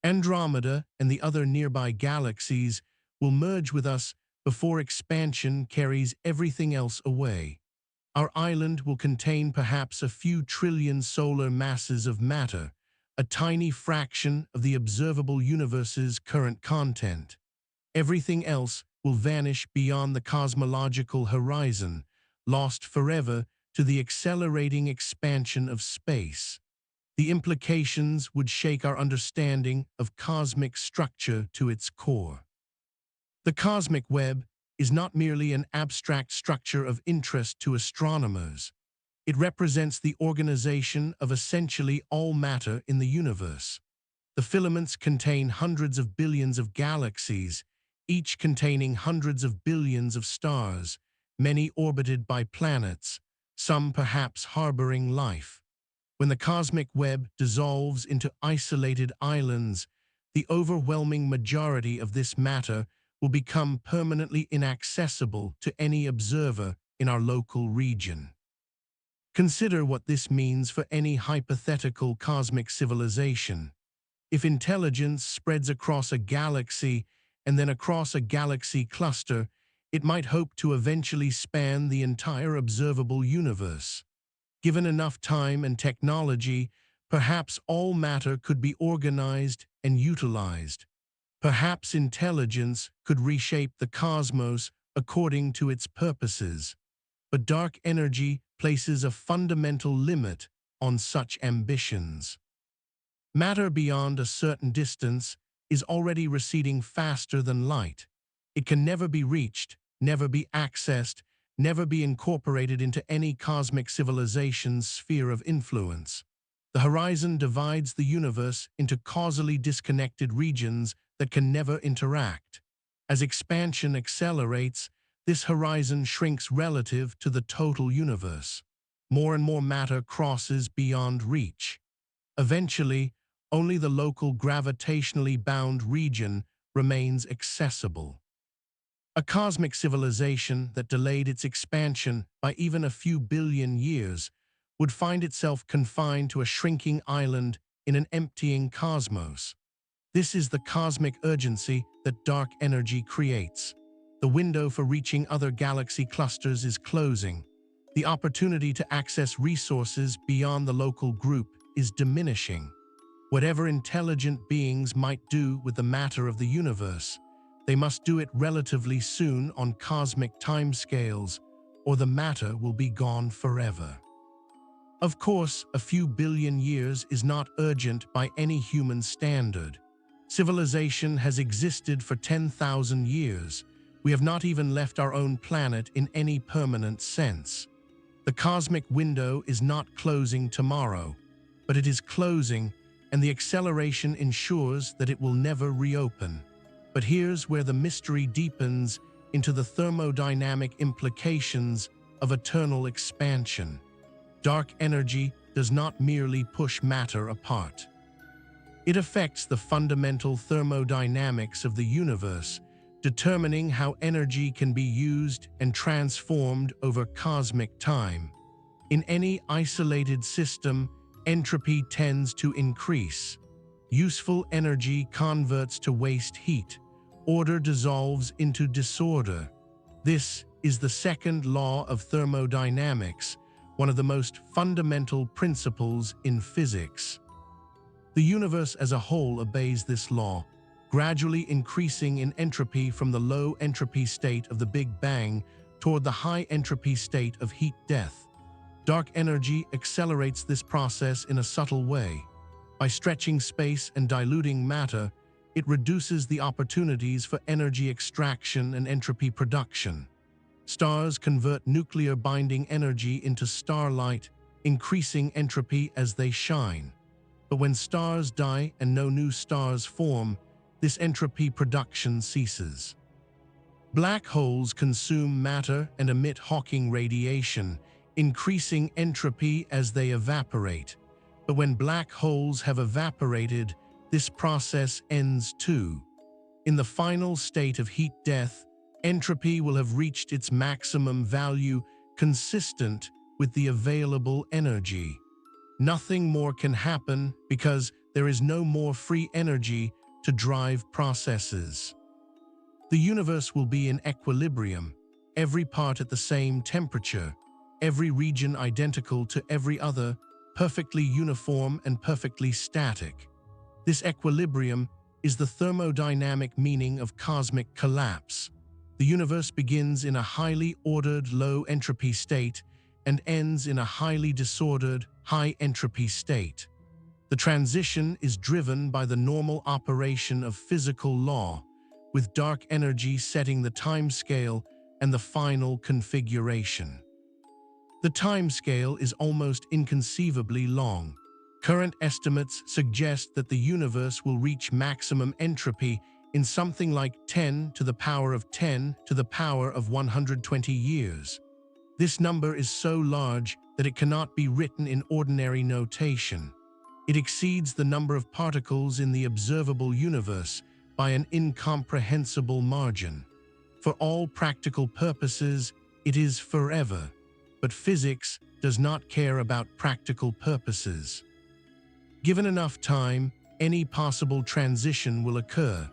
Andromeda and the other nearby galaxies will merge with us before expansion carries everything else away. Our island will contain perhaps a few trillion solar masses of matter, a tiny fraction of the observable universe's current content. Everything else will vanish beyond the cosmological horizon, lost forever to the accelerating expansion of space. The implications would shake our understanding of cosmic structure to its core. The cosmic web is not merely an abstract structure of interest to astronomers. It represents the organization of essentially all matter in the universe. The filaments contain hundreds of billions of galaxies, each containing hundreds of billions of stars, many orbited by planets, some perhaps harboring life. When the cosmic web dissolves into isolated islands, the overwhelming majority of this matter will become permanently inaccessible to any observer in our local region. Consider what this means for any hypothetical cosmic civilization. If intelligence spreads across a galaxy and then across a galaxy cluster, it might hope to eventually span the entire observable universe. Given enough time and technology, perhaps all matter could be organized and utilized. Perhaps intelligence could reshape the cosmos according to its purposes. But dark energy places a fundamental limit on such ambitions. Matter beyond a certain distance is already receding faster than light. It can never be reached, never be accessed, never be incorporated into any cosmic civilization's sphere of influence. The horizon divides the universe into causally disconnected regions that can never interact. As expansion accelerates, this horizon shrinks relative to the total universe. More and more matter crosses beyond reach. Eventually, only the local gravitationally bound region remains accessible. A cosmic civilization that delayed its expansion by even a few billion years would find itself confined to a shrinking island in an emptying cosmos. This is the cosmic urgency that dark energy creates. The window for reaching other galaxy clusters is closing. The opportunity to access resources beyond the local group is diminishing. Whatever intelligent beings might do with the matter of the universe, they must do it relatively soon on cosmic timescales, or the matter will be gone forever. Of course, a few billion years is not urgent by any human standard. Civilization has existed for 10,000 years. We have not even left our own planet in any permanent sense. The cosmic window is not closing tomorrow, but it is closing, and the acceleration ensures that it will never reopen. But here's where the mystery deepens into the thermodynamic implications of eternal expansion. Dark energy does not merely push matter apart. It affects the fundamental thermodynamics of the universe, determining how energy can be used and transformed over cosmic time. In any isolated system, entropy tends to increase. Useful energy converts to waste heat. Order dissolves into disorder. This is the second law of thermodynamics, one of the most fundamental principles in physics. The universe as a whole obeys this law, gradually increasing in entropy from the low entropy state of the Big Bang toward the high entropy state of heat death. Dark energy accelerates this process in a subtle way. By stretching space and diluting matter, it reduces the opportunities for energy extraction and entropy production. Stars convert nuclear binding energy into starlight, increasing entropy as they shine. But when stars die and no new stars form, this entropy production ceases. Black holes consume matter and emit Hawking radiation, increasing entropy as they evaporate. But when black holes have evaporated, this process ends too. In the final state of heat death, entropy will have reached its maximum value consistent with the available energy. Nothing more can happen because there is no more free energy to drive processes. The universe will be in equilibrium, every part at the same temperature, every region identical to every other, perfectly uniform and perfectly static. This equilibrium is the thermodynamic meaning of cosmic collapse. The universe begins in a highly ordered low-entropy state and ends in a highly disordered high-entropy state. The transition is driven by the normal operation of physical law, with dark energy setting the timescale and the final configuration. The timescale is almost inconceivably long. Current estimates suggest that the universe will reach maximum entropy in something like 10 to the power of 10 to the power of 120 years. This number is so large that it cannot be written in ordinary notation. It exceeds the number of particles in the observable universe by an incomprehensible margin. For all practical purposes, it is forever, but physics does not care about practical purposes. Given enough time, any possible transition will occur.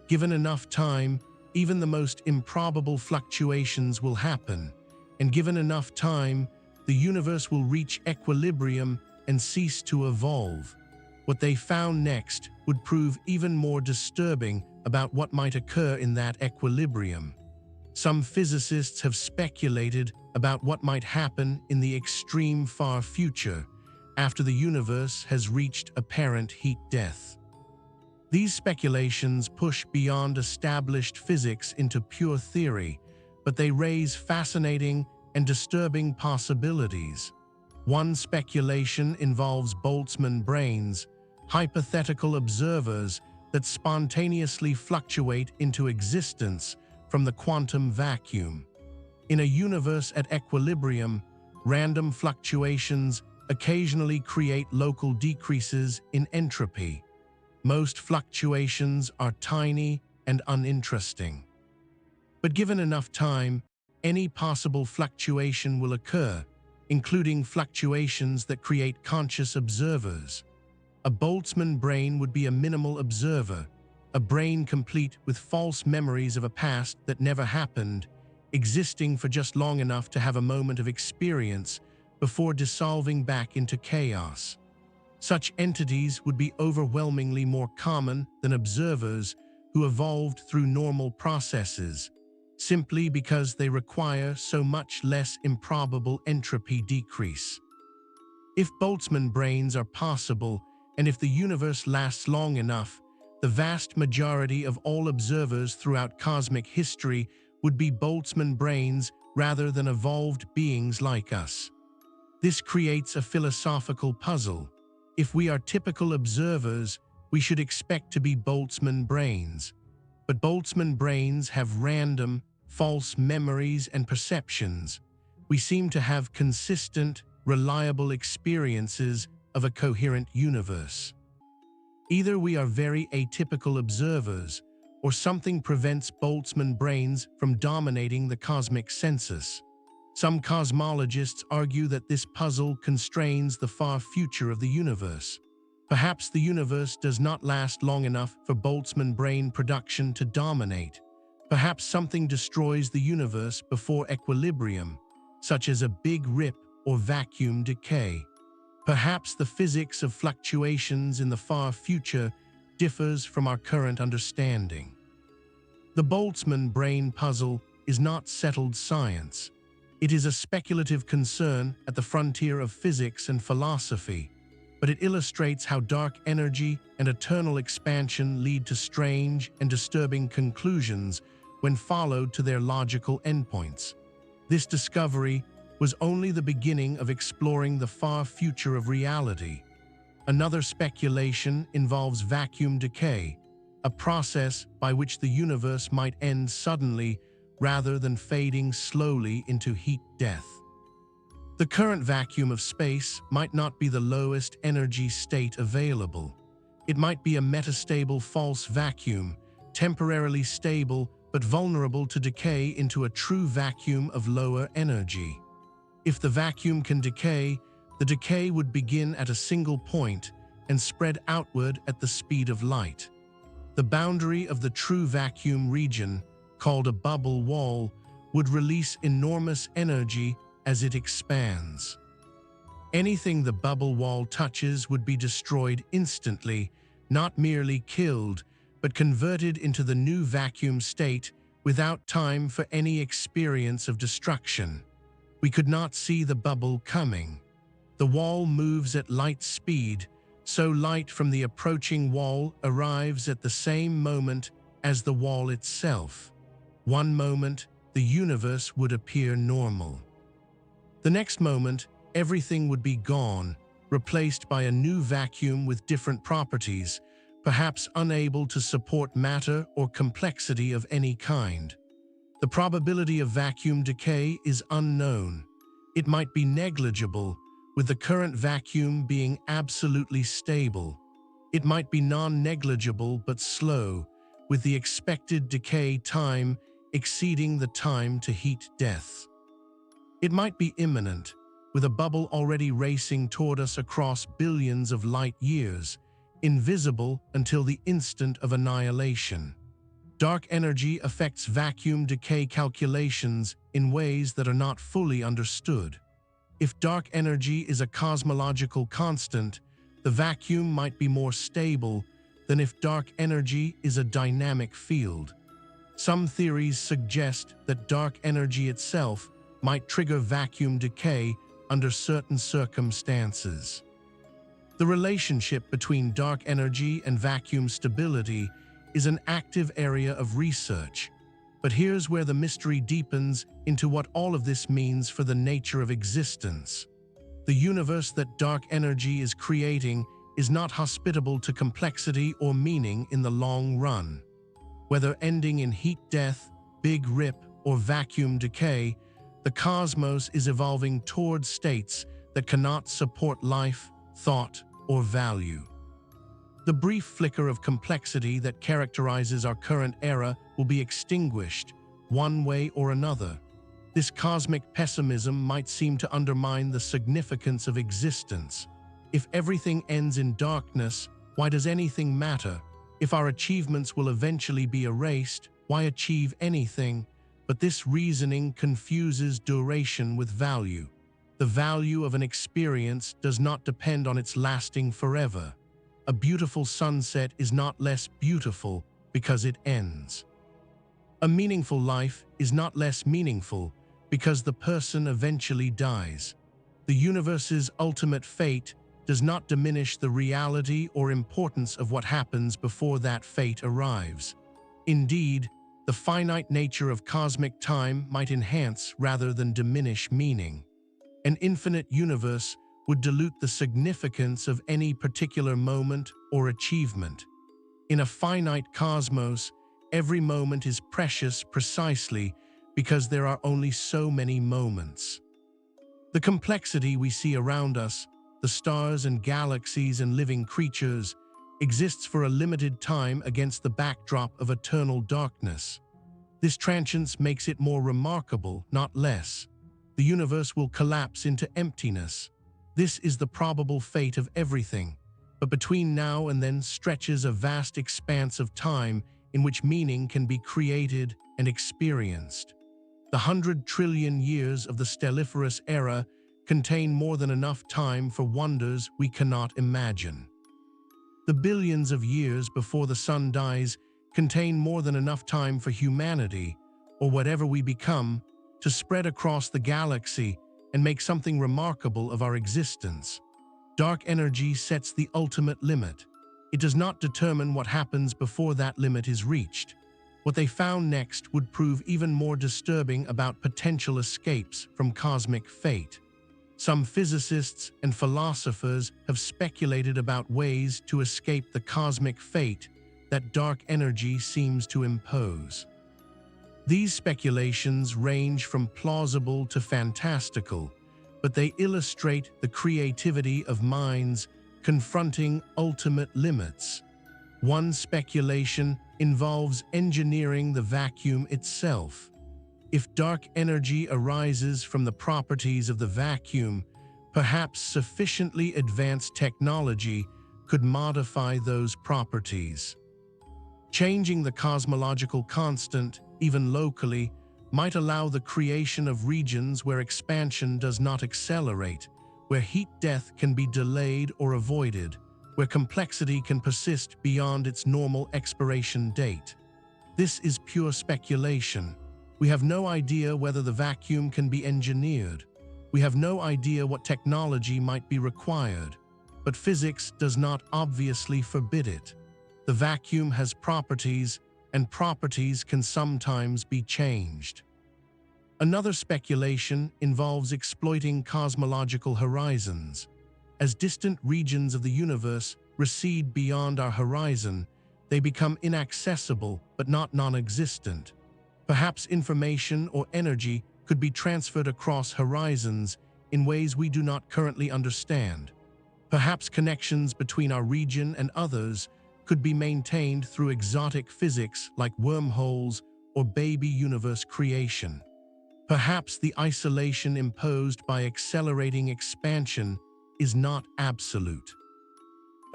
Given enough time, even the most improbable fluctuations will happen. And given enough time, the universe will reach equilibrium and cease to evolve. What they found next would prove even more disturbing about what might occur in that equilibrium. Some physicists have speculated about what might happen in the extreme far future after the universe has reached apparent heat death. These speculations push beyond established physics into pure theory, but they raise fascinating and disturbing possibilities. One speculation involves Boltzmann brains, hypothetical observers that spontaneously fluctuate into existence from the quantum vacuum. In a universe at equilibrium, random fluctuations occasionally create local decreases in entropy. Most fluctuations are tiny and uninteresting. But given enough time, any possible fluctuation will occur, including fluctuations that create conscious observers. A Boltzmann brain would be a minimal observer, a brain complete with false memories of a past that never happened, existing for just long enough to have a moment of experience before dissolving back into chaos. Such entities would be overwhelmingly more common than observers who evolved through normal processes, simply because they require so much less improbable entropy decrease. If Boltzmann brains are possible, and if the universe lasts long enough, the vast majority of all observers throughout cosmic history would be Boltzmann brains rather than evolved beings like us. This creates a philosophical puzzle. If we are typical observers, we should expect to be Boltzmann brains. But Boltzmann brains have random, false memories and perceptions. We seem to have consistent, reliable experiences of a coherent universe. Either we are very atypical observers, or something prevents Boltzmann brains from dominating the cosmic census. Some cosmologists argue that this puzzle constrains the far future of the universe. Perhaps the universe does not last long enough for Boltzmann brain production to dominate. Perhaps something destroys the universe before equilibrium, such as a big rip or vacuum decay. Perhaps the physics of fluctuations in the far future differs from our current understanding. The Boltzmann brain puzzle is not settled science. It is a speculative concern at the frontier of physics and philosophy, but it illustrates how dark energy and eternal expansion lead to strange and disturbing conclusions when followed to their logical endpoints. This discovery was only the beginning of exploring the far future of reality. Another speculation involves vacuum decay, a process by which the universe might end suddenly rather than fading slowly into heat death. The current vacuum of space might not be the lowest energy state available. It might be a metastable false vacuum, temporarily stable but vulnerable to decay into a true vacuum of lower energy. If the vacuum can decay, the decay would begin at a single point and spread outward at the speed of light. The boundary of the true vacuum region, called a bubble wall, would release enormous energy as it expands. Anything the bubble wall touches would be destroyed instantly, not merely killed, but converted into the new vacuum state without time for any experience of destruction. We could not see the bubble coming. The wall moves at light speed, so light from the approaching wall arrives at the same moment as the wall itself. One moment, the universe would appear normal. The next moment, everything would be gone, replaced by a new vacuum with different properties, perhaps unable to support matter or complexity of any kind. The probability of vacuum decay is unknown. It might be negligible, with the current vacuum being absolutely stable. It might be non-negligible but slow, with the expected decay time exceeding the time to heat death. It might be imminent, with a bubble already racing toward us across billions of light years, invisible until the instant of annihilation. Dark energy affects vacuum decay calculations in ways that are not fully understood. If dark energy is a cosmological constant, the vacuum might be more stable than if dark energy is a dynamic field. Some theories suggest that dark energy itself might trigger vacuum decay under certain circumstances. The relationship between dark energy and vacuum stability is an active area of research, but here's where the mystery deepens into what all of this means for the nature of existence. The universe that dark energy is creating is not hospitable to complexity or meaning in the long run. Whether ending in heat death, big rip, or vacuum decay, the cosmos is evolving toward states that cannot support life, thought, or value. The brief flicker of complexity that characterizes our current era will be extinguished, one way or another. This cosmic pessimism might seem to undermine the significance of existence. If everything ends in darkness, why does anything matter? If our achievements will eventually be erased, why achieve anything? But this reasoning confuses duration with value. The value of an experience does not depend on its lasting forever. A beautiful sunset is not less beautiful because it ends. A meaningful life is not less meaningful because the person eventually dies. The universe's ultimate fate does not diminish the reality or importance of what happens before that fate arrives. Indeed, the finite nature of cosmic time might enhance rather than diminish meaning. An infinite universe would dilute the significance of any particular moment or achievement. In a finite cosmos, every moment is precious precisely because there are only so many moments. The complexity we see around us, the stars and galaxies and living creatures, exists for a limited time against the backdrop of eternal darkness. This transience makes it more remarkable, not less. The universe will collapse into emptiness. This is the probable fate of everything, but between now and then stretches a vast expanse of time in which meaning can be created and experienced. The 100 trillion years of the stelliferous era contain more than enough time for wonders we cannot imagine. The billions of years before the sun dies contain more than enough time for humanity, or whatever we become, to spread across the galaxy and make something remarkable of our existence. Dark energy sets the ultimate limit. It does not determine what happens before that limit is reached. What they found next would prove even more disturbing about potential escapes from cosmic fate. Some physicists and philosophers have speculated about ways to escape the cosmic fate that dark energy seems to impose. These speculations range from plausible to fantastical, but they illustrate the creativity of minds confronting ultimate limits. One speculation involves engineering the vacuum itself. If dark energy arises from the properties of the vacuum, perhaps sufficiently advanced technology could modify those properties. Changing the cosmological constant, even locally, might allow the creation of regions where expansion does not accelerate, where heat death can be delayed or avoided, where complexity can persist beyond its normal expiration date. This is pure speculation. We have no idea whether the vacuum can be engineered. We have no idea what technology might be required. But physics does not obviously forbid it. The vacuum has properties, and properties can sometimes be changed. Another speculation involves exploiting cosmological horizons. As distant regions of the universe recede beyond our horizon, they become inaccessible but not non-existent. Perhaps information or energy could be transferred across horizons in ways we do not currently understand. Perhaps connections between our region and others could be maintained through exotic physics like wormholes or baby universe creation. Perhaps the isolation imposed by accelerating expansion is not absolute.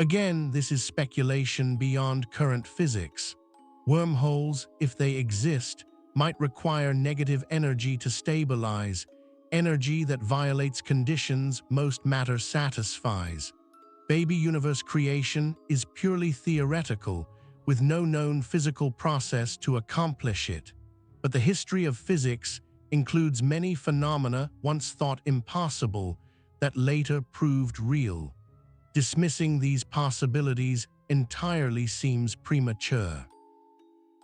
Again, this is speculation beyond current physics. Wormholes, if they exist, might require negative energy to stabilize, energy that violates conditions most matter satisfies. Baby universe creation is purely theoretical, with no known physical process to accomplish it. But the history of physics includes many phenomena once thought impossible that later proved real. Dismissing these possibilities entirely seems premature.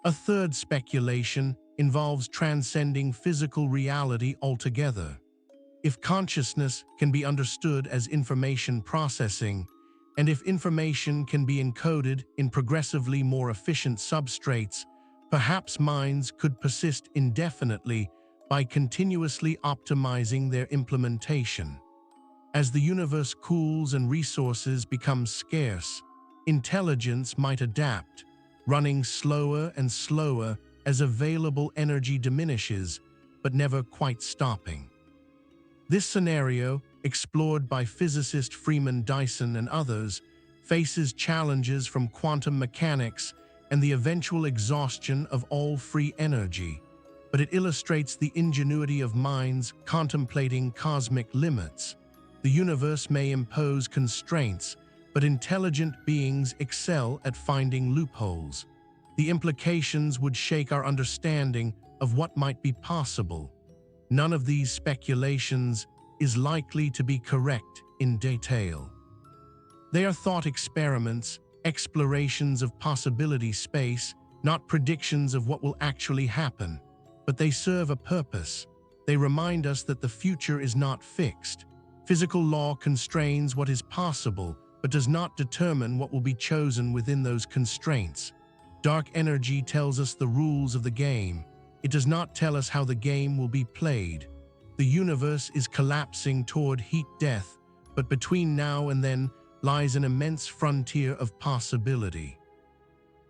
A third speculation involves transcending physical reality altogether. If consciousness can be understood as information processing, and if information can be encoded in progressively more efficient substrates, perhaps minds could persist indefinitely by continuously optimizing their implementation. As the universe cools and resources become scarce, intelligence might adapt, running slower and slower as available energy diminishes, but never quite stopping. This scenario, explored by physicist Freeman Dyson and others, faces challenges from quantum mechanics and the eventual exhaustion of all free energy, but it illustrates the ingenuity of minds contemplating cosmic limits. The universe may impose constraints, but intelligent beings excel at finding loopholes. The implications would shake our understanding of what might be possible. None of these speculations is likely to be correct in detail. They are thought experiments, explorations of possibility space, not predictions of what will actually happen. But they serve a purpose. They remind us that the future is not fixed. Physical law constrains what is possible, but does not determine what will be chosen within those constraints. Dark energy tells us the rules of the game. It does not tell us how the game will be played. The universe is collapsing toward heat death, but between now and then lies an immense frontier of possibility.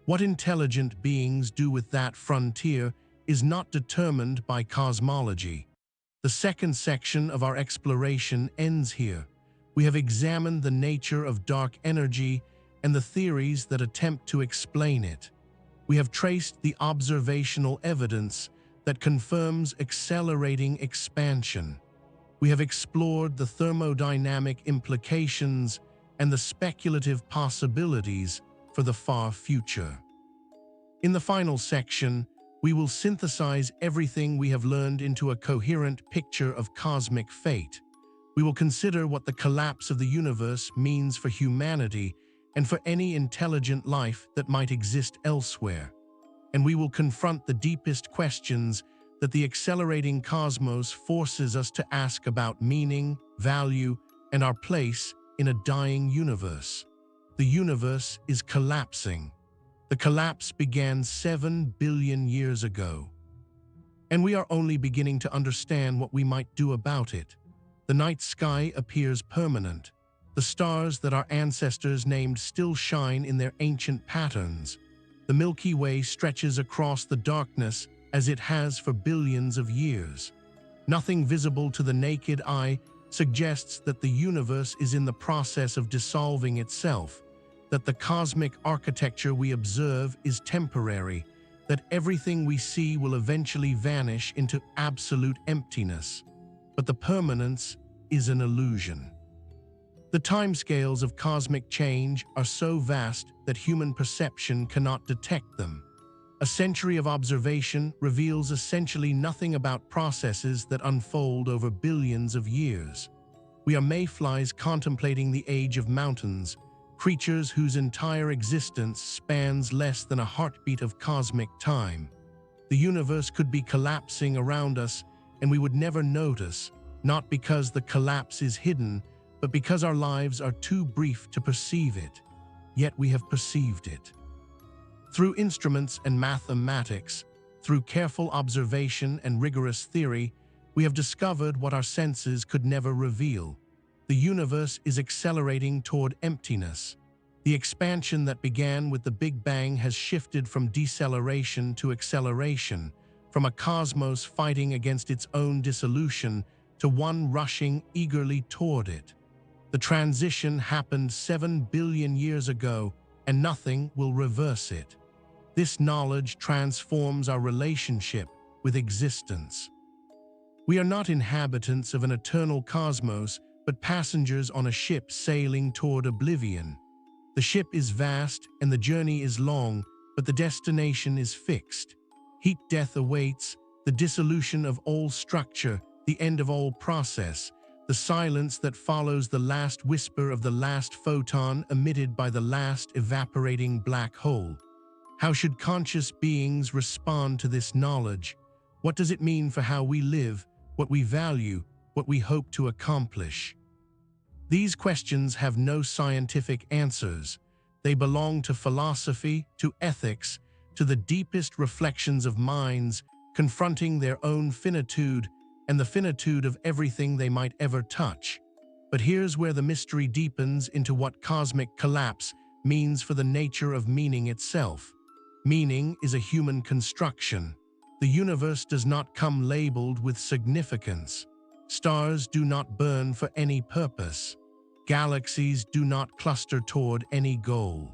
What intelligent beings do with that frontier is not determined by cosmology. The second section of our exploration ends here. We have examined the nature of dark energy and the theories that attempt to explain it. We have traced the observational evidence that confirms accelerating expansion. We have explored the thermodynamic implications and the speculative possibilities for the far future. In the final section, we will synthesize everything we have learned into a coherent picture of cosmic fate. We will consider what the collapse of the universe means for humanity and for any intelligent life that might exist elsewhere. And we will confront the deepest questions that the accelerating cosmos forces us to ask about meaning, value, and our place in a dying universe. The universe is collapsing. The collapse began 7 billion years ago. And we are only beginning to understand what we might do about it. The night sky appears permanent. The stars that our ancestors named still shine in their ancient patterns. The Milky Way stretches across the darkness as it has for billions of years. Nothing visible to the naked eye suggests that the universe is in the process of dissolving itself, that the cosmic architecture we observe is temporary, that everything we see will eventually vanish into absolute emptiness. But the permanence is an illusion. The timescales of cosmic change are so vast that human perception cannot detect them. A century of observation reveals essentially nothing about processes that unfold over billions of years. We are mayflies contemplating the age of mountains, creatures whose entire existence spans less than a heartbeat of cosmic time. The universe could be collapsing around us, and we would never notice, not because the collapse is hidden, but because our lives are too brief to perceive it. Yet we have perceived it. Through instruments and mathematics, through careful observation and rigorous theory, we have discovered what our senses could never reveal. The universe is accelerating toward emptiness. The expansion that began with the Big Bang has shifted from deceleration to acceleration, from a cosmos fighting against its own dissolution to one rushing eagerly toward it. The transition happened 7 billion years ago, and nothing will reverse it. This knowledge transforms our relationship with existence. We are not inhabitants of an eternal cosmos, but passengers on a ship sailing toward oblivion. The ship is vast and the journey is long, but the destination is fixed. Heat death awaits, the dissolution of all structure, the end of all process, the silence that follows the last whisper of the last photon emitted by the last evaporating black hole. How should conscious beings respond to this knowledge? What does it mean for how we live, what we value, what we hope to accomplish? These questions have no scientific answers. They belong to philosophy, to ethics, to the deepest reflections of minds confronting their own finitude and the finitude of everything they might ever touch. But here's where the mystery deepens into what cosmic collapse means for the nature of meaning itself. Meaning is a human construction. The universe does not come labeled with significance. Stars do not burn for any purpose. Galaxies do not cluster toward any goal.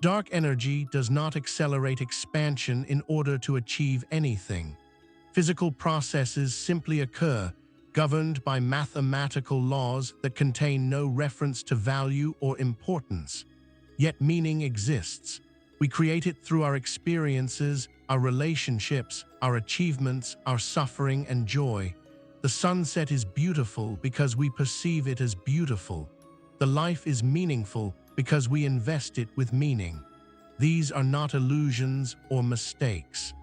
Dark energy does not accelerate expansion in order to achieve anything. Physical processes simply occur, governed by mathematical laws that contain no reference to value or importance. Yet meaning exists. We create it through our experiences, our relationships, our achievements, our suffering and joy. The sunset is beautiful because we perceive it as beautiful. The life is meaningful because we invest it with meaning. These are not illusions or mistakes.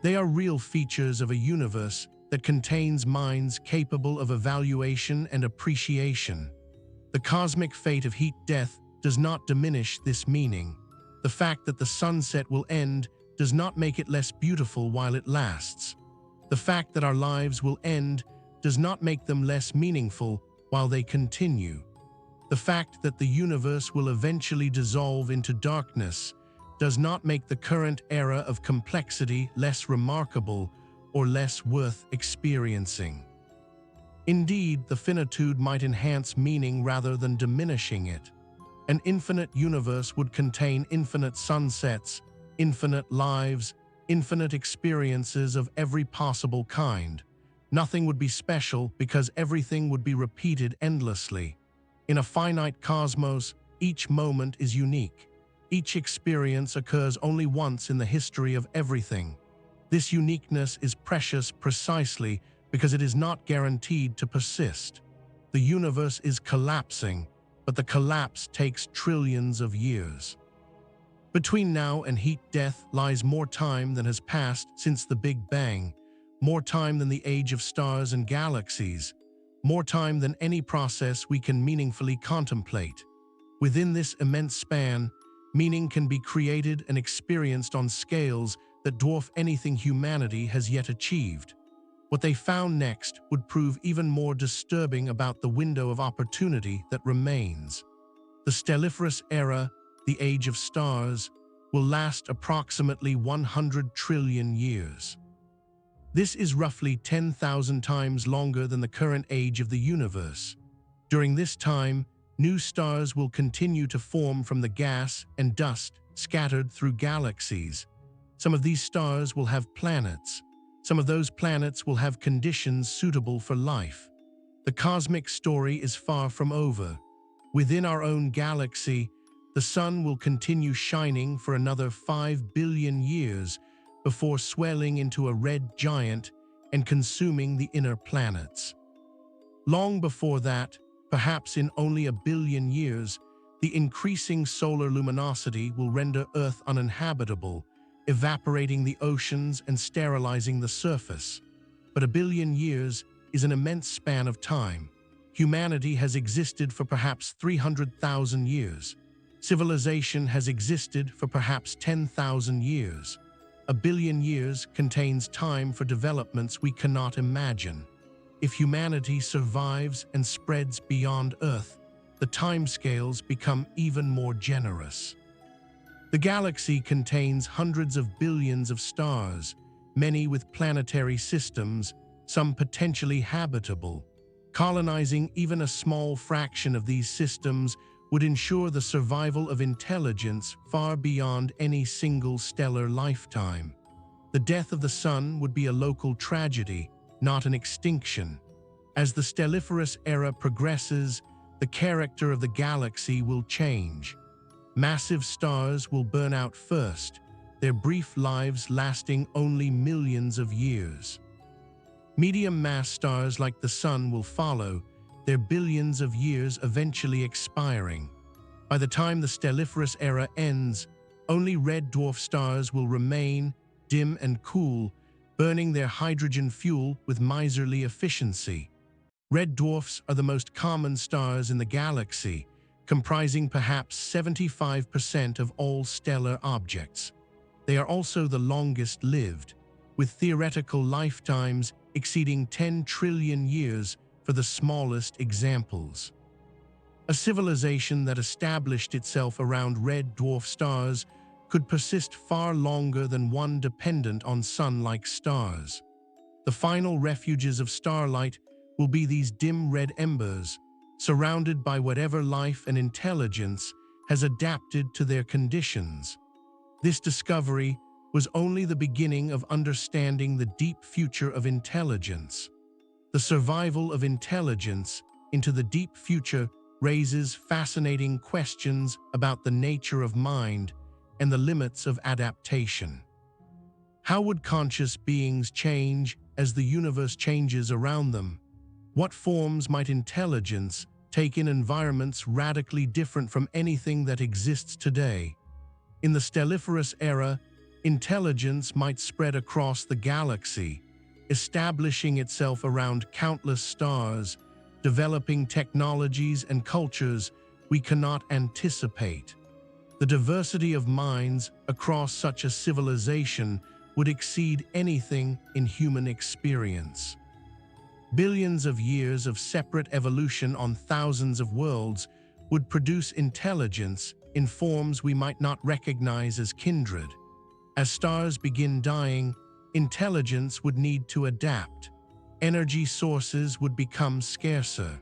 They are real features of a universe that contains minds capable of evaluation and appreciation. The cosmic fate of heat death does not diminish this meaning. The fact that the sunset will end does not make it less beautiful while it lasts. The fact that our lives will end does not make them less meaningful while they continue. The fact that the universe will eventually dissolve into darkness does not make the current era of complexity less remarkable or less worth experiencing. Indeed, the finitude might enhance meaning rather than diminishing it. An infinite universe would contain infinite sunsets, infinite lives, infinite experiences of every possible kind. Nothing would be special because everything would be repeated endlessly. In a finite cosmos, each moment is unique. Each experience occurs only once in the history of everything. This uniqueness is precious precisely because it is not guaranteed to persist. The universe is collapsing, but the collapse takes trillions of years. Between now and heat death lies more time than has passed since the Big Bang, more time than the age of stars and galaxies, more time than any process we can meaningfully contemplate. Within this immense span, meaning can be created and experienced on scales that dwarf anything humanity has yet achieved. What they found next would prove even more disturbing about the window of opportunity that remains. The stelliferous era, the age of stars, will last approximately 100 trillion years. This is roughly 10,000 times longer than the current age of the universe. During this time, new stars will continue to form from the gas and dust scattered through galaxies. Some of these stars will have planets. Some of those planets will have conditions suitable for life. The cosmic story is far from over. Within our own galaxy, the sun will continue shining for another 5 billion years before swelling into a red giant and consuming the inner planets. Long before that, perhaps in only a billion years, the increasing solar luminosity will render Earth uninhabitable, evaporating the oceans and sterilizing the surface. But a billion years is an immense span of time. Humanity has existed for perhaps 300,000 years. Civilization has existed for perhaps 10,000 years. A billion years contains time for developments we cannot imagine. If humanity survives and spreads beyond Earth, the timescales become even more generous. The galaxy contains hundreds of billions of stars, many with planetary systems, some potentially habitable. Colonizing even a small fraction of these systems would ensure the survival of intelligence far beyond any single stellar lifetime. The death of the sun would be a local tragedy, not an extinction. As the stelliferous era progresses, the character of the galaxy will change. Massive stars will burn out first, their brief lives lasting only millions of years. Medium-mass stars like the Sun will follow, their billions of years eventually expiring. By the time the stelliferous era ends, only red dwarf stars will remain, dim and cool, burning their hydrogen fuel with miserly efficiency. Red dwarfs are the most common stars in the galaxy, comprising perhaps 75% of all stellar objects. They are also the longest-lived, with theoretical lifetimes exceeding 10 trillion years for the smallest examples. A civilization that established itself around red dwarf stars could persist far longer than one dependent on sun-like stars. The final refuges of starlight will be these dim red embers, surrounded by whatever life and intelligence has adapted to their conditions. This discovery was only the beginning of understanding the deep future of intelligence. The survival of intelligence into the deep future raises fascinating questions about the nature of mind and the limits of adaptation. How would conscious beings change as the universe changes around them? What forms might intelligence take in environments radically different from anything that exists today? In the stelliferous era, intelligence might spread across the galaxy, establishing itself around countless stars, developing technologies and cultures we cannot anticipate. The diversity of minds across such a civilization would exceed anything in human experience. Billions of years of separate evolution on thousands of worlds would produce intelligence in forms we might not recognize as kindred. As stars begin dying, intelligence would need to adapt. Energy sources would become scarcer.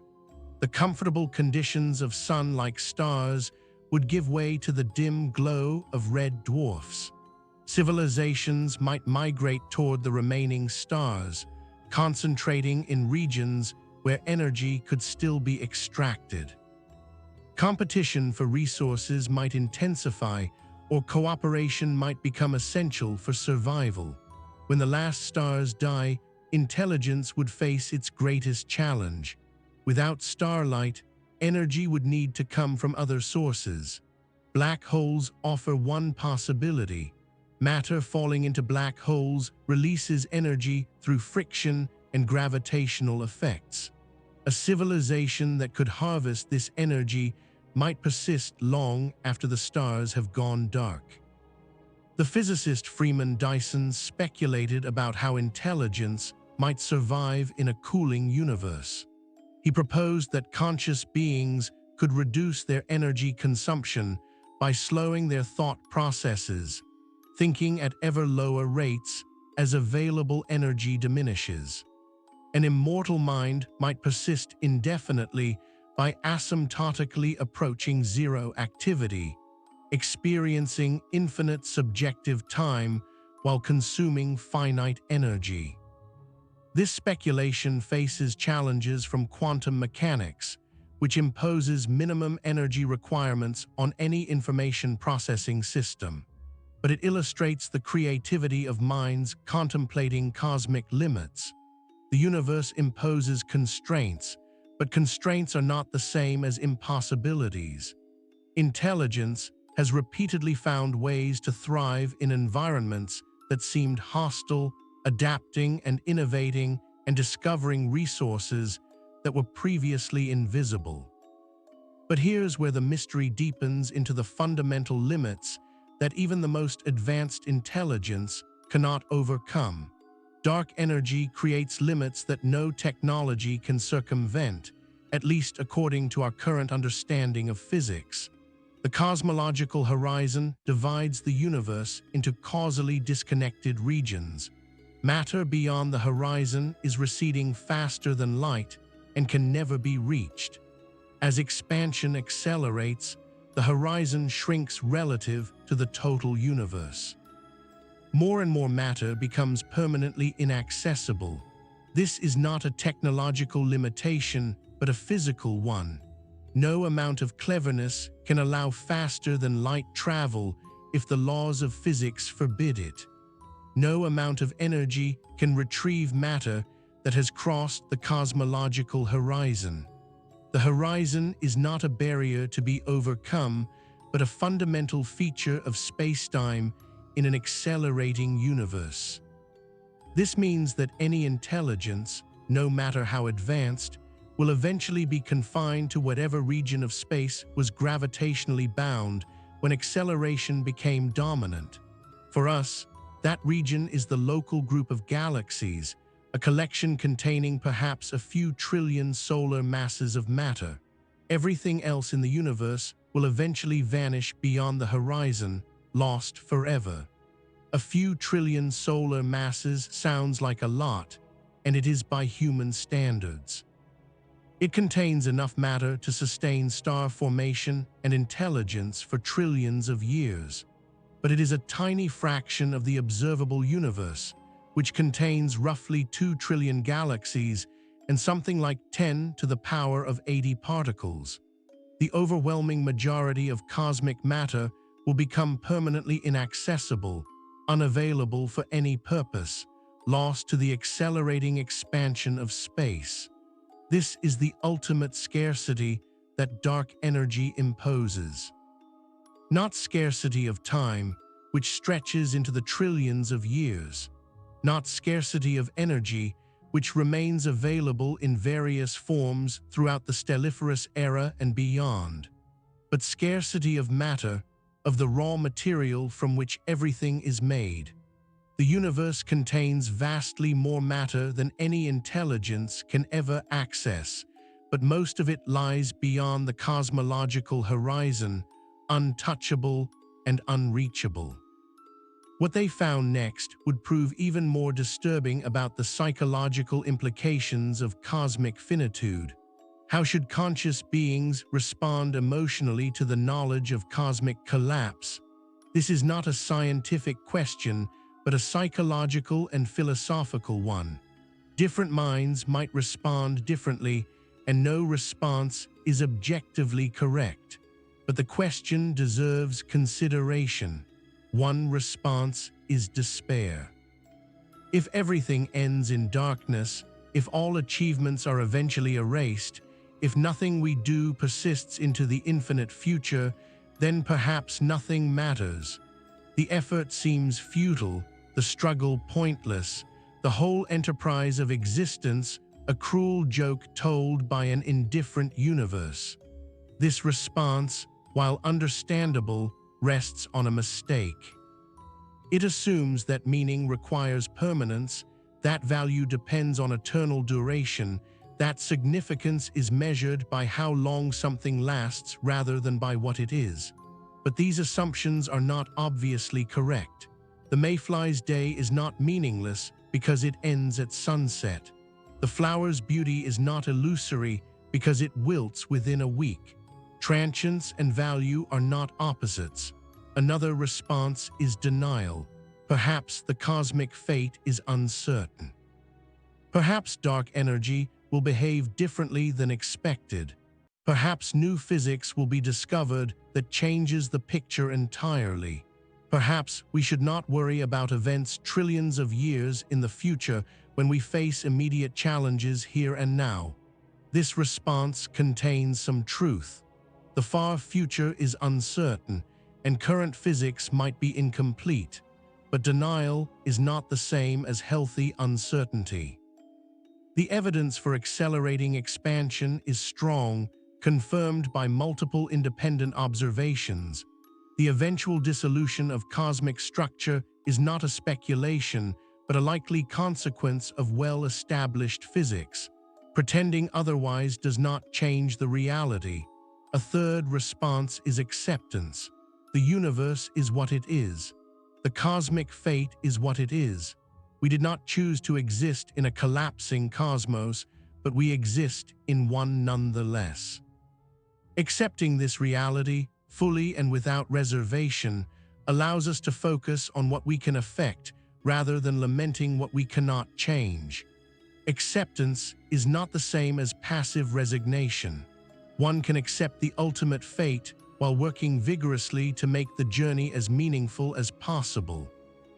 The comfortable conditions of sun-like stars would give way to the dim glow of red dwarfs. Civilizations might migrate toward the remaining stars, concentrating in regions where energy could still be extracted. Competition for resources might intensify, or cooperation might become essential for survival. When the last stars die, intelligence would face its greatest challenge. Without starlight, energy would need to come from other sources. Black holes offer one possibility. Matter falling into black holes releases energy through friction and gravitational effects. A civilization that could harvest this energy might persist long after the stars have gone dark. The physicist Freeman Dyson speculated about how intelligence might survive in a cooling universe. He proposed that conscious beings could reduce their energy consumption by slowing their thought processes, thinking at ever lower rates as available energy diminishes. An immortal mind might persist indefinitely by asymptotically approaching zero activity, experiencing infinite subjective time while consuming finite energy. This speculation faces challenges from quantum mechanics, which imposes minimum energy requirements on any information processing system. But it illustrates the creativity of minds contemplating cosmic limits. The universe imposes constraints, but constraints are not the same as impossibilities. Intelligence has repeatedly found ways to thrive in environments that seemed hostile, adapting and innovating and discovering resources that were previously invisible. But here's where the mystery deepens into the fundamental limits that even the most advanced intelligence cannot overcome. Dark energy creates limits that no technology can circumvent, at least according to our current understanding of physics. The cosmological horizon divides the universe into causally disconnected regions. Matter beyond the horizon is receding faster than light and can never be reached. As expansion accelerates, the horizon shrinks relative to the total universe. More and more matter becomes permanently inaccessible. This is not a technological limitation, but a physical one. No amount of cleverness can allow faster than light travel if the laws of physics forbid it. No amount of energy can retrieve matter that has crossed the cosmological horizon. The horizon is not a barrier to be overcome, but a fundamental feature of space-time in an accelerating universe. This means that any intelligence, no matter how advanced, will eventually be confined to whatever region of space was gravitationally bound when acceleration became dominant. For us, that region is the local group of galaxies, a collection containing perhaps a few trillion solar masses of matter. Everything else in the universe will eventually vanish beyond the horizon, lost forever. A few trillion solar masses sounds like a lot, and it is by human standards. It contains enough matter to sustain star formation and intelligence for trillions of years. But it is a tiny fraction of the observable universe, which contains roughly 2 trillion galaxies and something like 10 to the power of 80 particles. The overwhelming majority of cosmic matter will become permanently inaccessible, unavailable for any purpose, lost to the accelerating expansion of space. This is the ultimate scarcity that dark energy imposes. Not scarcity of time, which stretches into the trillions of years. Not scarcity of energy, which remains available in various forms throughout the stelliferous era and beyond. But scarcity of matter, of the raw material from which everything is made. The universe contains vastly more matter than any intelligence can ever access, but most of it lies beyond the cosmological horizon, untouchable and unreachable. What they found next would prove even more disturbing about the psychological implications of cosmic finitude. How should conscious beings respond emotionally to the knowledge of cosmic collapse? This is not a scientific question, but a psychological and philosophical one. Different minds might respond differently, and no response is objectively correct. But the question deserves consideration. One response is despair. If everything ends in darkness, if all achievements are eventually erased, if nothing we do persists into the infinite future, then perhaps nothing matters. The effort seems futile, the struggle pointless, the whole enterprise of existence a cruel joke told by an indifferent universe. This response, while understandable, rests on a mistake. It assumes that meaning requires permanence, that value depends on eternal duration, that significance is measured by how long something lasts rather than by what it is. But these assumptions are not obviously correct. The mayfly's day is not meaningless because it ends at sunset. The flower's beauty is not illusory because it wilts within a week. Transience and value are not opposites. Another response is denial. Perhaps the cosmic fate is uncertain. Perhaps dark energy will behave differently than expected. Perhaps new physics will be discovered that changes the picture entirely. Perhaps we should not worry about events trillions of years in the future when we face immediate challenges here and now. This response contains some truth. The far future is uncertain, and current physics might be incomplete, but denial is not the same as healthy uncertainty. The evidence for accelerating expansion is strong, confirmed by multiple independent observations. The eventual dissolution of cosmic structure is not a speculation, but a likely consequence of well-established physics. Pretending otherwise does not change the reality. A third response is acceptance. The universe is what it is. The cosmic fate is what it is. We did not choose to exist in a collapsing cosmos, but we exist in one nonetheless. Accepting this reality, fully and without reservation, allows us to focus on what we can affect rather than lamenting what we cannot change. Acceptance is not the same as passive resignation. One can accept the ultimate fate while working vigorously to make the journey as meaningful as possible.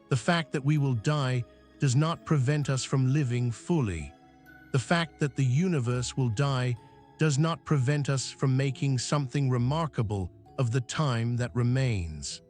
The fact that we will die does not prevent us from living fully. The fact that the universe will die does not prevent us from making something remarkable of the time that remains.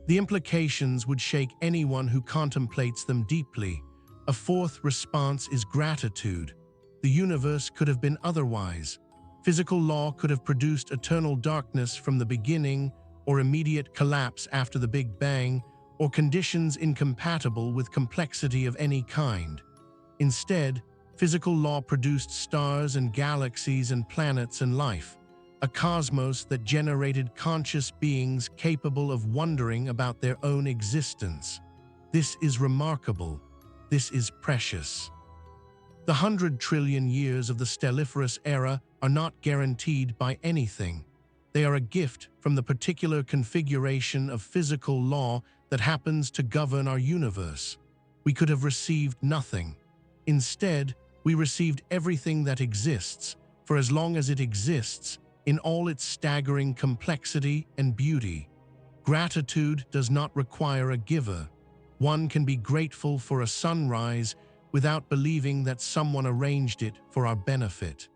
The implications would shake anyone who contemplates them deeply. A fourth response is gratitude. The universe could have been otherwise. Physical law could have produced eternal darkness from the beginning, or immediate collapse after the Big Bang, or conditions incompatible with complexity of any kind. Instead, physical law produced stars and galaxies and planets and life, a cosmos that generated conscious beings capable of wondering about their own existence. This is remarkable. This is precious. The 100 trillion years of the stelliferous era are not guaranteed by anything. They are a gift from the particular configuration of physical law that happens to govern our universe. We could have received nothing. Instead, we received everything that exists, for as long as it exists, in all its staggering complexity and beauty. Gratitude does not require a giver. One can be grateful for a sunrise without believing that someone arranged it for our benefit.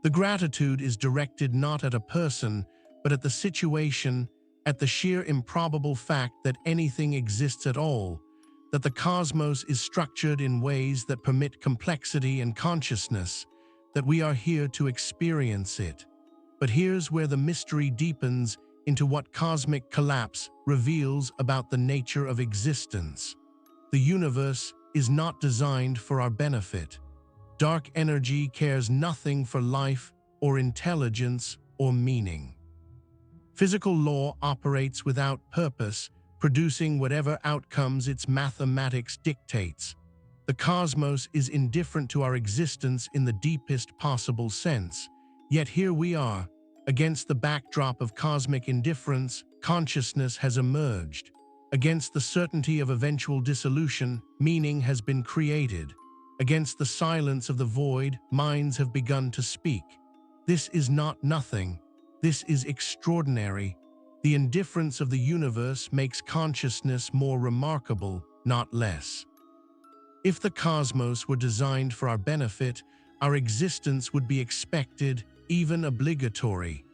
The gratitude is directed not at a person, but at the situation, at the sheer improbable fact that anything exists at all, that the cosmos is structured in ways that permit complexity and consciousness, that we are here to experience it. But here's where the mystery deepens into what cosmic collapse reveals about the nature of existence. The universe is not designed for our benefit. Dark energy cares nothing for life or intelligence or meaning. Physical law operates without purpose, producing whatever outcomes its mathematics dictates. The cosmos is indifferent to our existence in the deepest possible sense. Yet here we are. Against the backdrop of cosmic indifference, consciousness has emerged. Against the certainty of eventual dissolution, meaning has been created. Against the silence of the void, minds have begun to speak. This is not nothing. This is extraordinary. The indifference of the universe makes consciousness more remarkable, not less. If the cosmos were designed for our benefit, our existence would be expected, even obligatory.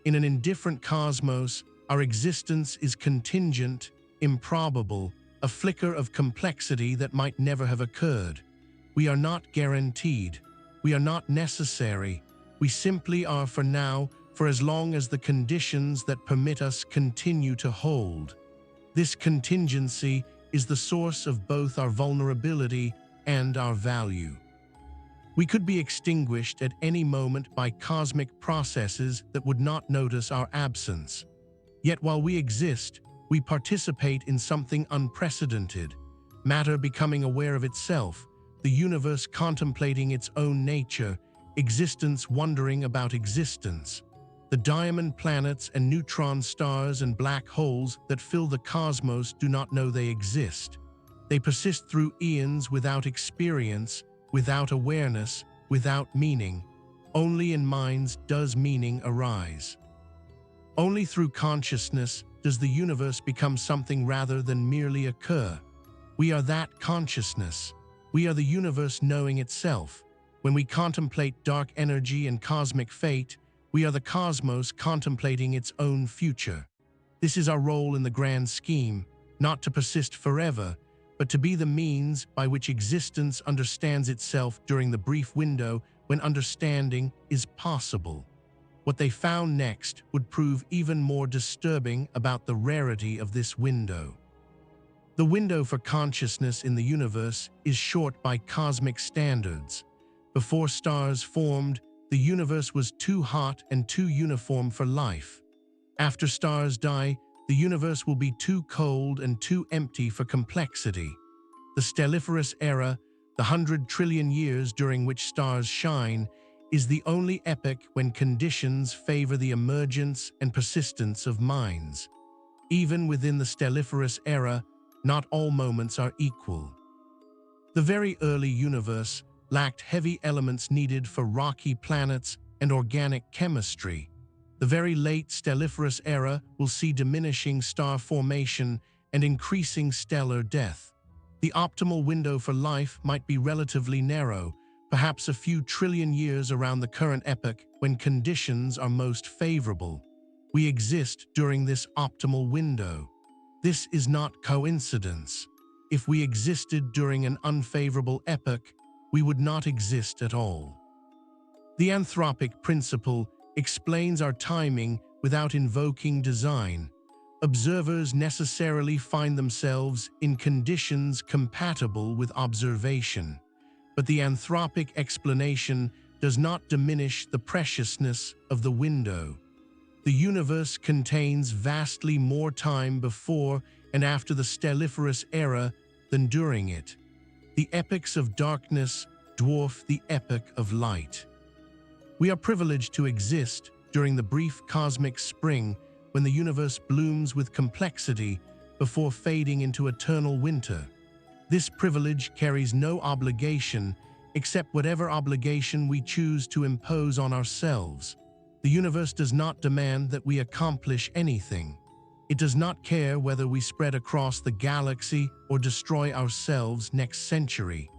In an indifferent cosmos, our existence is contingent, improbable, a flicker of complexity that might never have occurred. We are not guaranteed. We are not necessary. We simply are for now, for as long as the conditions that permit us continue to hold. This contingency is the source of both our vulnerability and our value. We could be extinguished at any moment by cosmic processes that would not notice our absence. Yet while we exist, we participate in something unprecedented, matter becoming aware of itself, the universe contemplating its own nature, existence wondering about existence. The diamond planets and neutron stars and black holes that fill the cosmos do not know they exist. They persist through eons without experience, without awareness, without meaning. Only in minds does meaning arise. Only through consciousness does the universe become something rather than merely occur. We are that consciousness. We are the universe knowing itself. When we contemplate dark energy and cosmic fate, we are the cosmos contemplating its own future. This is our role in the grand scheme, not to persist forever, but to be the means by which existence understands itself during the brief window when understanding is possible. What they found next would prove even more disturbing about the rarity of this window. The window for consciousness in the universe is short by cosmic standards. Before stars formed, the universe was too hot and too uniform for life. After stars die, the universe will be too cold and too empty for complexity. The stelliferous era, the 100 trillion years during which stars shine, is the only epoch when conditions favor the emergence and persistence of minds. Even within the stelliferous era, not all moments are equal. The very early universe lacked heavy elements needed for rocky planets and organic chemistry. The very late stelliferous era will see diminishing star formation and increasing stellar death. The optimal window for life might be relatively narrow, perhaps a few trillion years around the current epoch when conditions are most favorable. We exist during this optimal window. This is not coincidence. If we existed during an unfavorable epoch, we would not exist at all. The anthropic principle explains our timing without invoking design. Observers necessarily find themselves in conditions compatible with observation. But the anthropic explanation does not diminish the preciousness of the window. The universe contains vastly more time before and after the stelliferous era than during it. The epochs of darkness dwarf the epoch of light. We are privileged to exist during the brief cosmic spring when the universe blooms with complexity before fading into eternal winter. This privilege carries no obligation except whatever obligation we choose to impose on ourselves. The universe does not demand that we accomplish anything. It does not care whether we spread across the galaxy or destroy ourselves next century.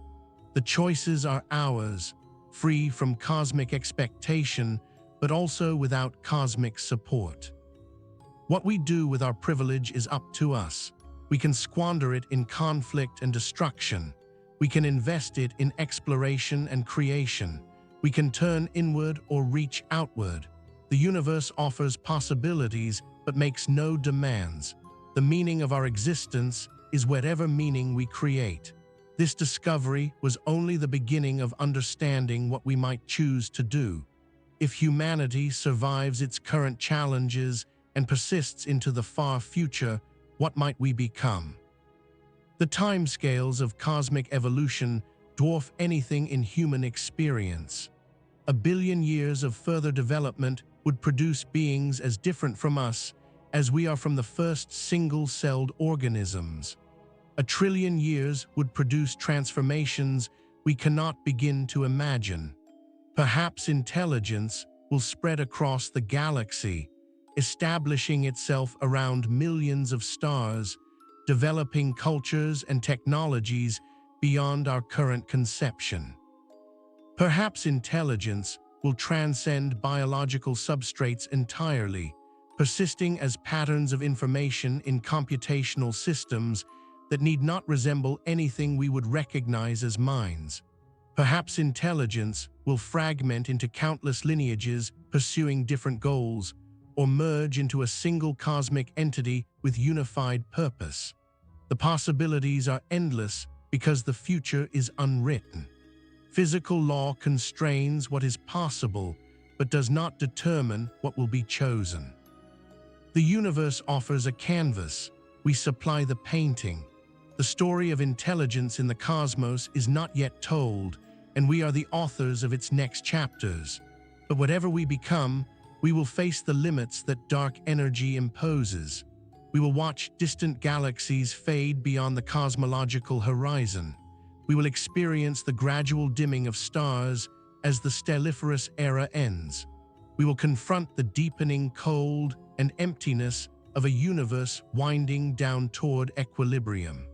The choices are ours, free from cosmic expectation, but also without cosmic support. What we do with our privilege is up to us. We can squander it in conflict and destruction. We can invest it in exploration and creation. We can turn inward or reach outward. The universe offers possibilities but makes no demands. The meaning of our existence is whatever meaning we create. This discovery was only the beginning of understanding what we might choose to do. If humanity survives its current challenges and persists into the far future, what might we become? The timescales of cosmic evolution dwarf anything in human experience. 1 billion years of further development would produce beings as different from us as we are from the first single-celled organisms. 1 trillion years would produce transformations we cannot begin to imagine. Perhaps intelligence will spread across the galaxy, establishing itself around millions of stars, developing cultures and technologies beyond our current conception. Perhaps intelligence will transcend biological substrates entirely, persisting as patterns of information in computational systems that need not resemble anything we would recognize as minds. Perhaps intelligence will fragment into countless lineages pursuing different goals, or merge into a single cosmic entity with unified purpose. The possibilities are endless because the future is unwritten. Physical law constrains what is possible, but does not determine what will be chosen. The universe offers a canvas. We supply the painting. The story of intelligence in the cosmos is not yet told, and we are the authors of its next chapters. But whatever we become, we will face the limits that dark energy imposes. We will watch distant galaxies fade beyond the cosmological horizon. We will experience the gradual dimming of stars as the stelliferous era ends. We will confront the deepening cold and emptiness of a universe winding down toward equilibrium.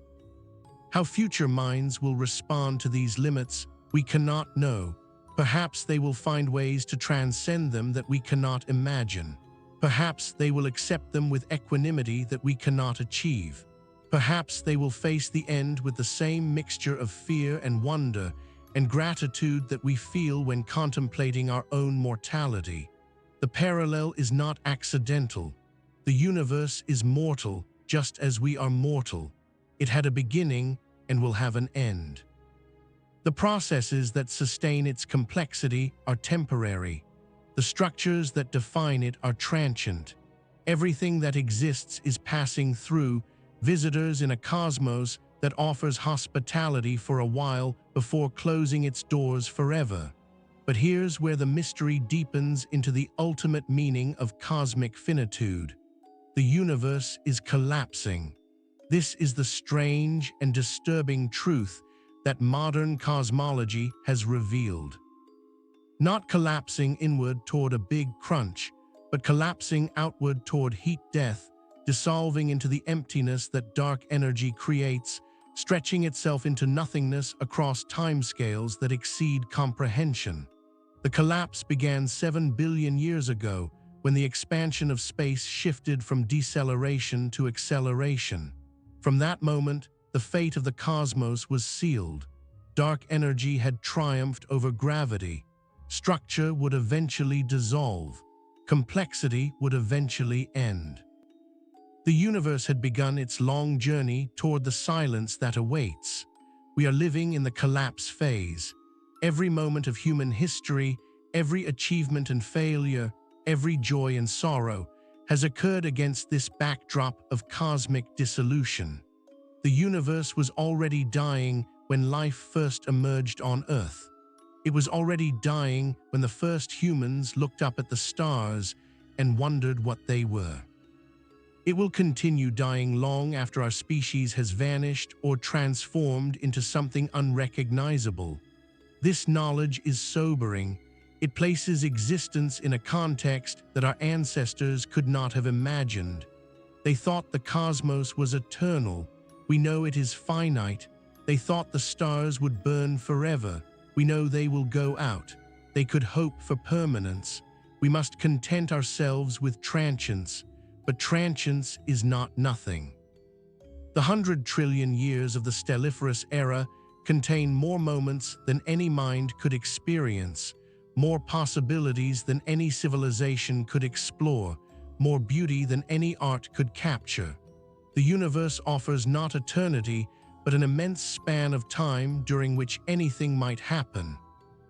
How future minds will respond to these limits, we cannot know. Perhaps they will find ways to transcend them that we cannot imagine. Perhaps they will accept them with equanimity that we cannot achieve. Perhaps they will face the end with the same mixture of fear and wonder and gratitude that we feel when contemplating our own mortality. The parallel is not accidental. The universe is mortal, just as we are mortal. It had a beginning and will have an end. The processes that sustain its complexity are temporary. The structures that define it are transient. Everything that exists is passing through, visitors in a cosmos that offers hospitality for a while before closing its doors forever. But here's where the mystery deepens into the ultimate meaning of cosmic finitude. The universe is collapsing. This is the strange and disturbing truth that modern cosmology has revealed. Not collapsing inward toward a big crunch, but collapsing outward toward heat death, dissolving into the emptiness that dark energy creates, stretching itself into nothingness across timescales that exceed comprehension. The collapse began 7 billion years ago, when the expansion of space shifted from deceleration to acceleration. From that moment, the fate of the cosmos was sealed. Dark energy had triumphed over gravity. Structure would eventually dissolve. Complexity would eventually end. The universe had begun its long journey toward the silence that awaits. We are living in the collapse phase. Every moment of human history, every achievement and failure, every joy and sorrow has occurred against this backdrop of cosmic dissolution. The universe was already dying when life first emerged on Earth. It was already dying when the first humans looked up at the stars and wondered what they were. It will continue dying long after our species has vanished or transformed into something unrecognizable. This knowledge is sobering. It places existence in a context that our ancestors could not have imagined. They thought the cosmos was eternal. We know it is finite. They thought the stars would burn forever. We know they will go out. They could hope for permanence. We must content ourselves with transience, but transience is not nothing. The 100 trillion years of the stelliferous era contain more moments than any mind could experience, more possibilities than any civilization could explore, more beauty than any art could capture. The universe offers not eternity, but an immense span of time during which anything might happen.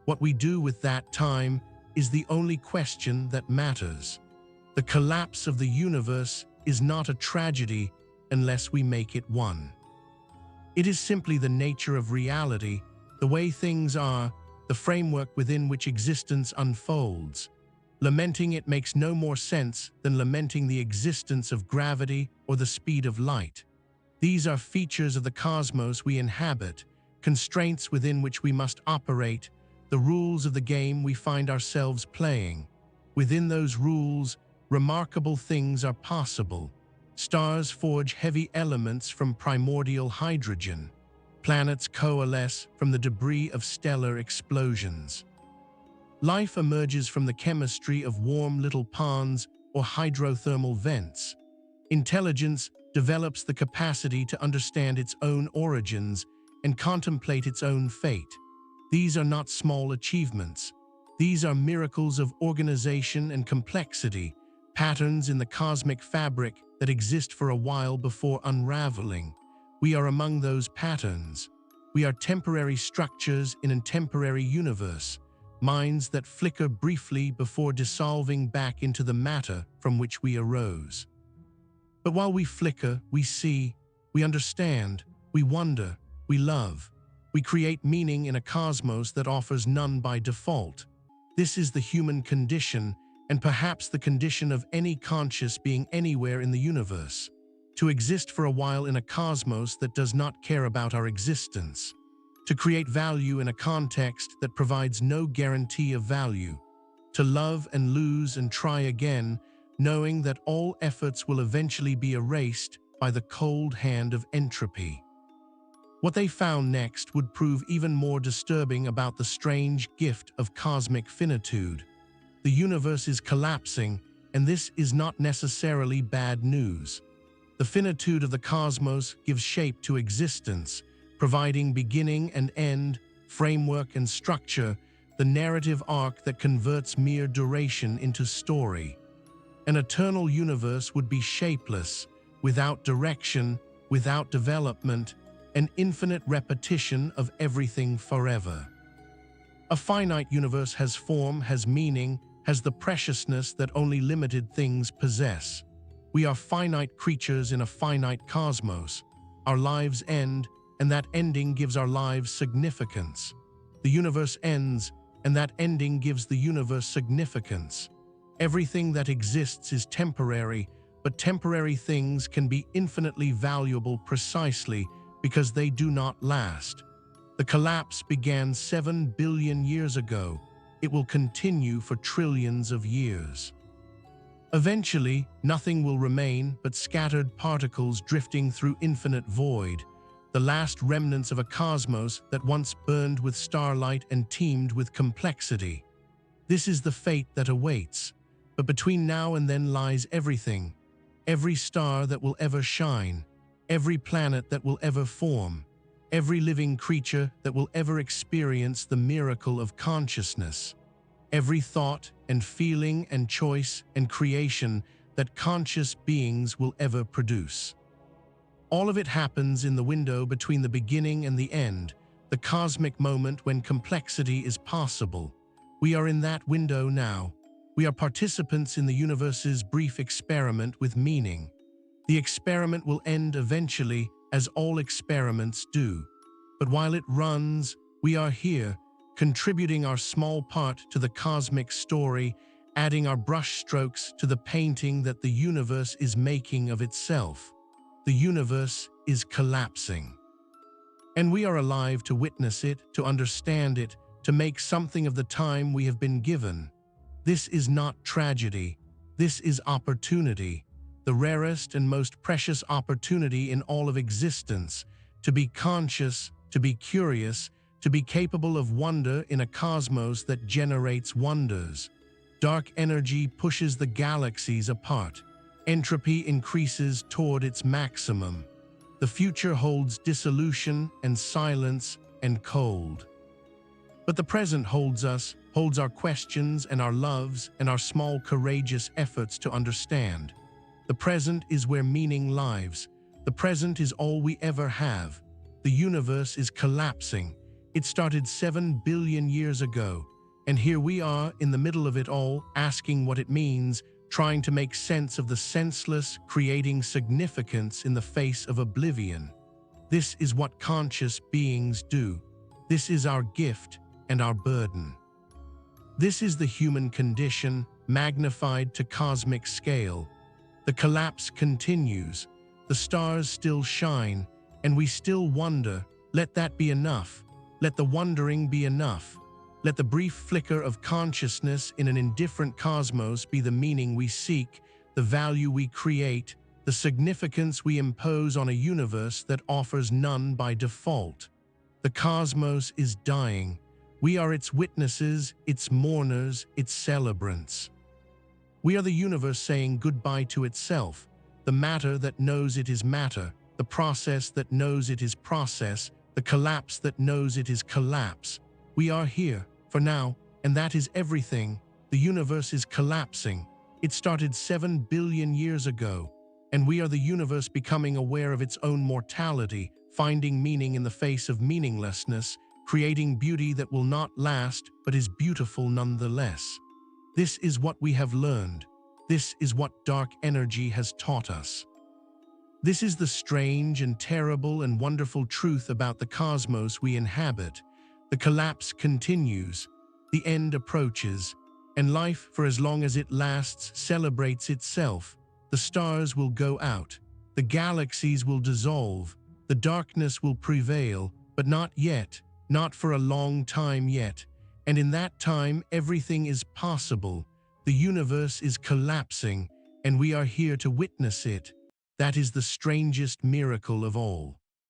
What we do with that time is the only question that matters. The collapse of the universe is not a tragedy unless we make it one. It is simply the nature of reality, the way things are, the framework within which existence unfolds. Lamenting it makes no more sense than lamenting the existence of gravity or the speed of light. These are features of the cosmos we inhabit, constraints within which we must operate, the rules of the game we find ourselves playing. Within those rules, remarkable things are possible. Stars forge heavy elements from primordial hydrogen. Planets coalesce from the debris of stellar explosions. Life emerges from the chemistry of warm little ponds or hydrothermal vents. Intelligence develops the capacity to understand its own origins and contemplate its own fate. These are not small achievements. These are miracles of organization and complexity, patterns in the cosmic fabric that exist for a while before unraveling. We are among those patterns. We are temporary structures in a temporary universe, minds that flicker briefly before dissolving back into the matter from which we arose. But while we flicker, we see, we understand, we wonder, we love. We create meaning in a cosmos that offers none by default. This is the human condition, and perhaps the condition of any conscious being anywhere in the universe. To exist for a while in a cosmos that does not care about our existence. To create value in a context that provides no guarantee of value. To love and lose and try again, knowing that all efforts will eventually be erased by the cold hand of entropy. What they found next would prove even more disturbing about the strange gift of cosmic finitude. The universe is collapsing, and this is not necessarily bad news. The finitude of the cosmos gives shape to existence, providing beginning and end, framework and structure, the narrative arc that converts mere duration into story. An eternal universe would be shapeless, without direction, without development, an infinite repetition of everything forever. A finite universe has form, has meaning, has the preciousness that only limited things possess. We are finite creatures in a finite cosmos. Our lives end, and that ending gives our lives significance. The universe ends, and that ending gives the universe significance. Everything that exists is temporary, but temporary things can be infinitely valuable precisely because they do not last. The collapse began 7 billion years ago. It will continue for trillions of years. Eventually, nothing will remain but scattered particles drifting through infinite void, the last remnants of a cosmos that once burned with starlight and teemed with complexity. This is the fate that awaits, but between now and then lies everything, every star that will ever shine, every planet that will ever form, every living creature that will ever experience the miracle of consciousness, every thought and feeling and choice and creation that conscious beings will ever produce. All of it happens in the window between the beginning and the end, the cosmic moment when complexity is possible. We are in that window now. We are participants in the universe's brief experiment with meaning. The experiment will end eventually, as all experiments do. But while it runs, we are here, contributing our small part to the cosmic story, adding our brushstrokes to the painting that the universe is making of itself. The universe is collapsing. And we are alive to witness it, to understand it, to make something of the time we have been given. This is not tragedy. This is opportunity, the rarest and most precious opportunity in all of existence, to be conscious, to be curious, to be capable of wonder in a cosmos that generates wonders. Dark energy pushes the galaxies apart. Entropy increases toward its maximum. The future holds dissolution and silence and cold. But the present holds us, holds our questions and our loves and our small courageous efforts to understand. The present is where meaning lives. The present is all we ever have. The universe is collapsing. It started 7 billion years ago, and here we are in the middle of it all, asking what it means, trying to make sense of the senseless, creating significance in the face of oblivion. This is what conscious beings do. This is our gift and our burden. This is the human condition, magnified to cosmic scale. The collapse continues. The stars still shine, and we still wonder. Let that be enough. Let the wondering be enough. Let the brief flicker of consciousness in an indifferent cosmos be the meaning we seek, the value we create, the significance we impose on a universe that offers none by default. The cosmos is dying. We are its witnesses, its mourners, its celebrants. We are the universe saying goodbye to itself, the matter that knows it is matter, the process that knows it is process, the collapse that knows it is collapse. We are here, for now, and that is everything. The universe is collapsing. It started 7 billion years ago, and we are the universe becoming aware of its own mortality, finding meaning in the face of meaninglessness, creating beauty that will not last but is beautiful nonetheless. This is what we have learned. This is what dark energy has taught us. This is the strange and terrible and wonderful truth about the cosmos we inhabit. The collapse continues, the end approaches, and life, for as long as it lasts, celebrates itself. The stars will go out, the galaxies will dissolve, the darkness will prevail, but not yet, not for a long time yet. And in that time, everything is possible. The universe is collapsing, and we are here to witness it. That is the strangest miracle of all.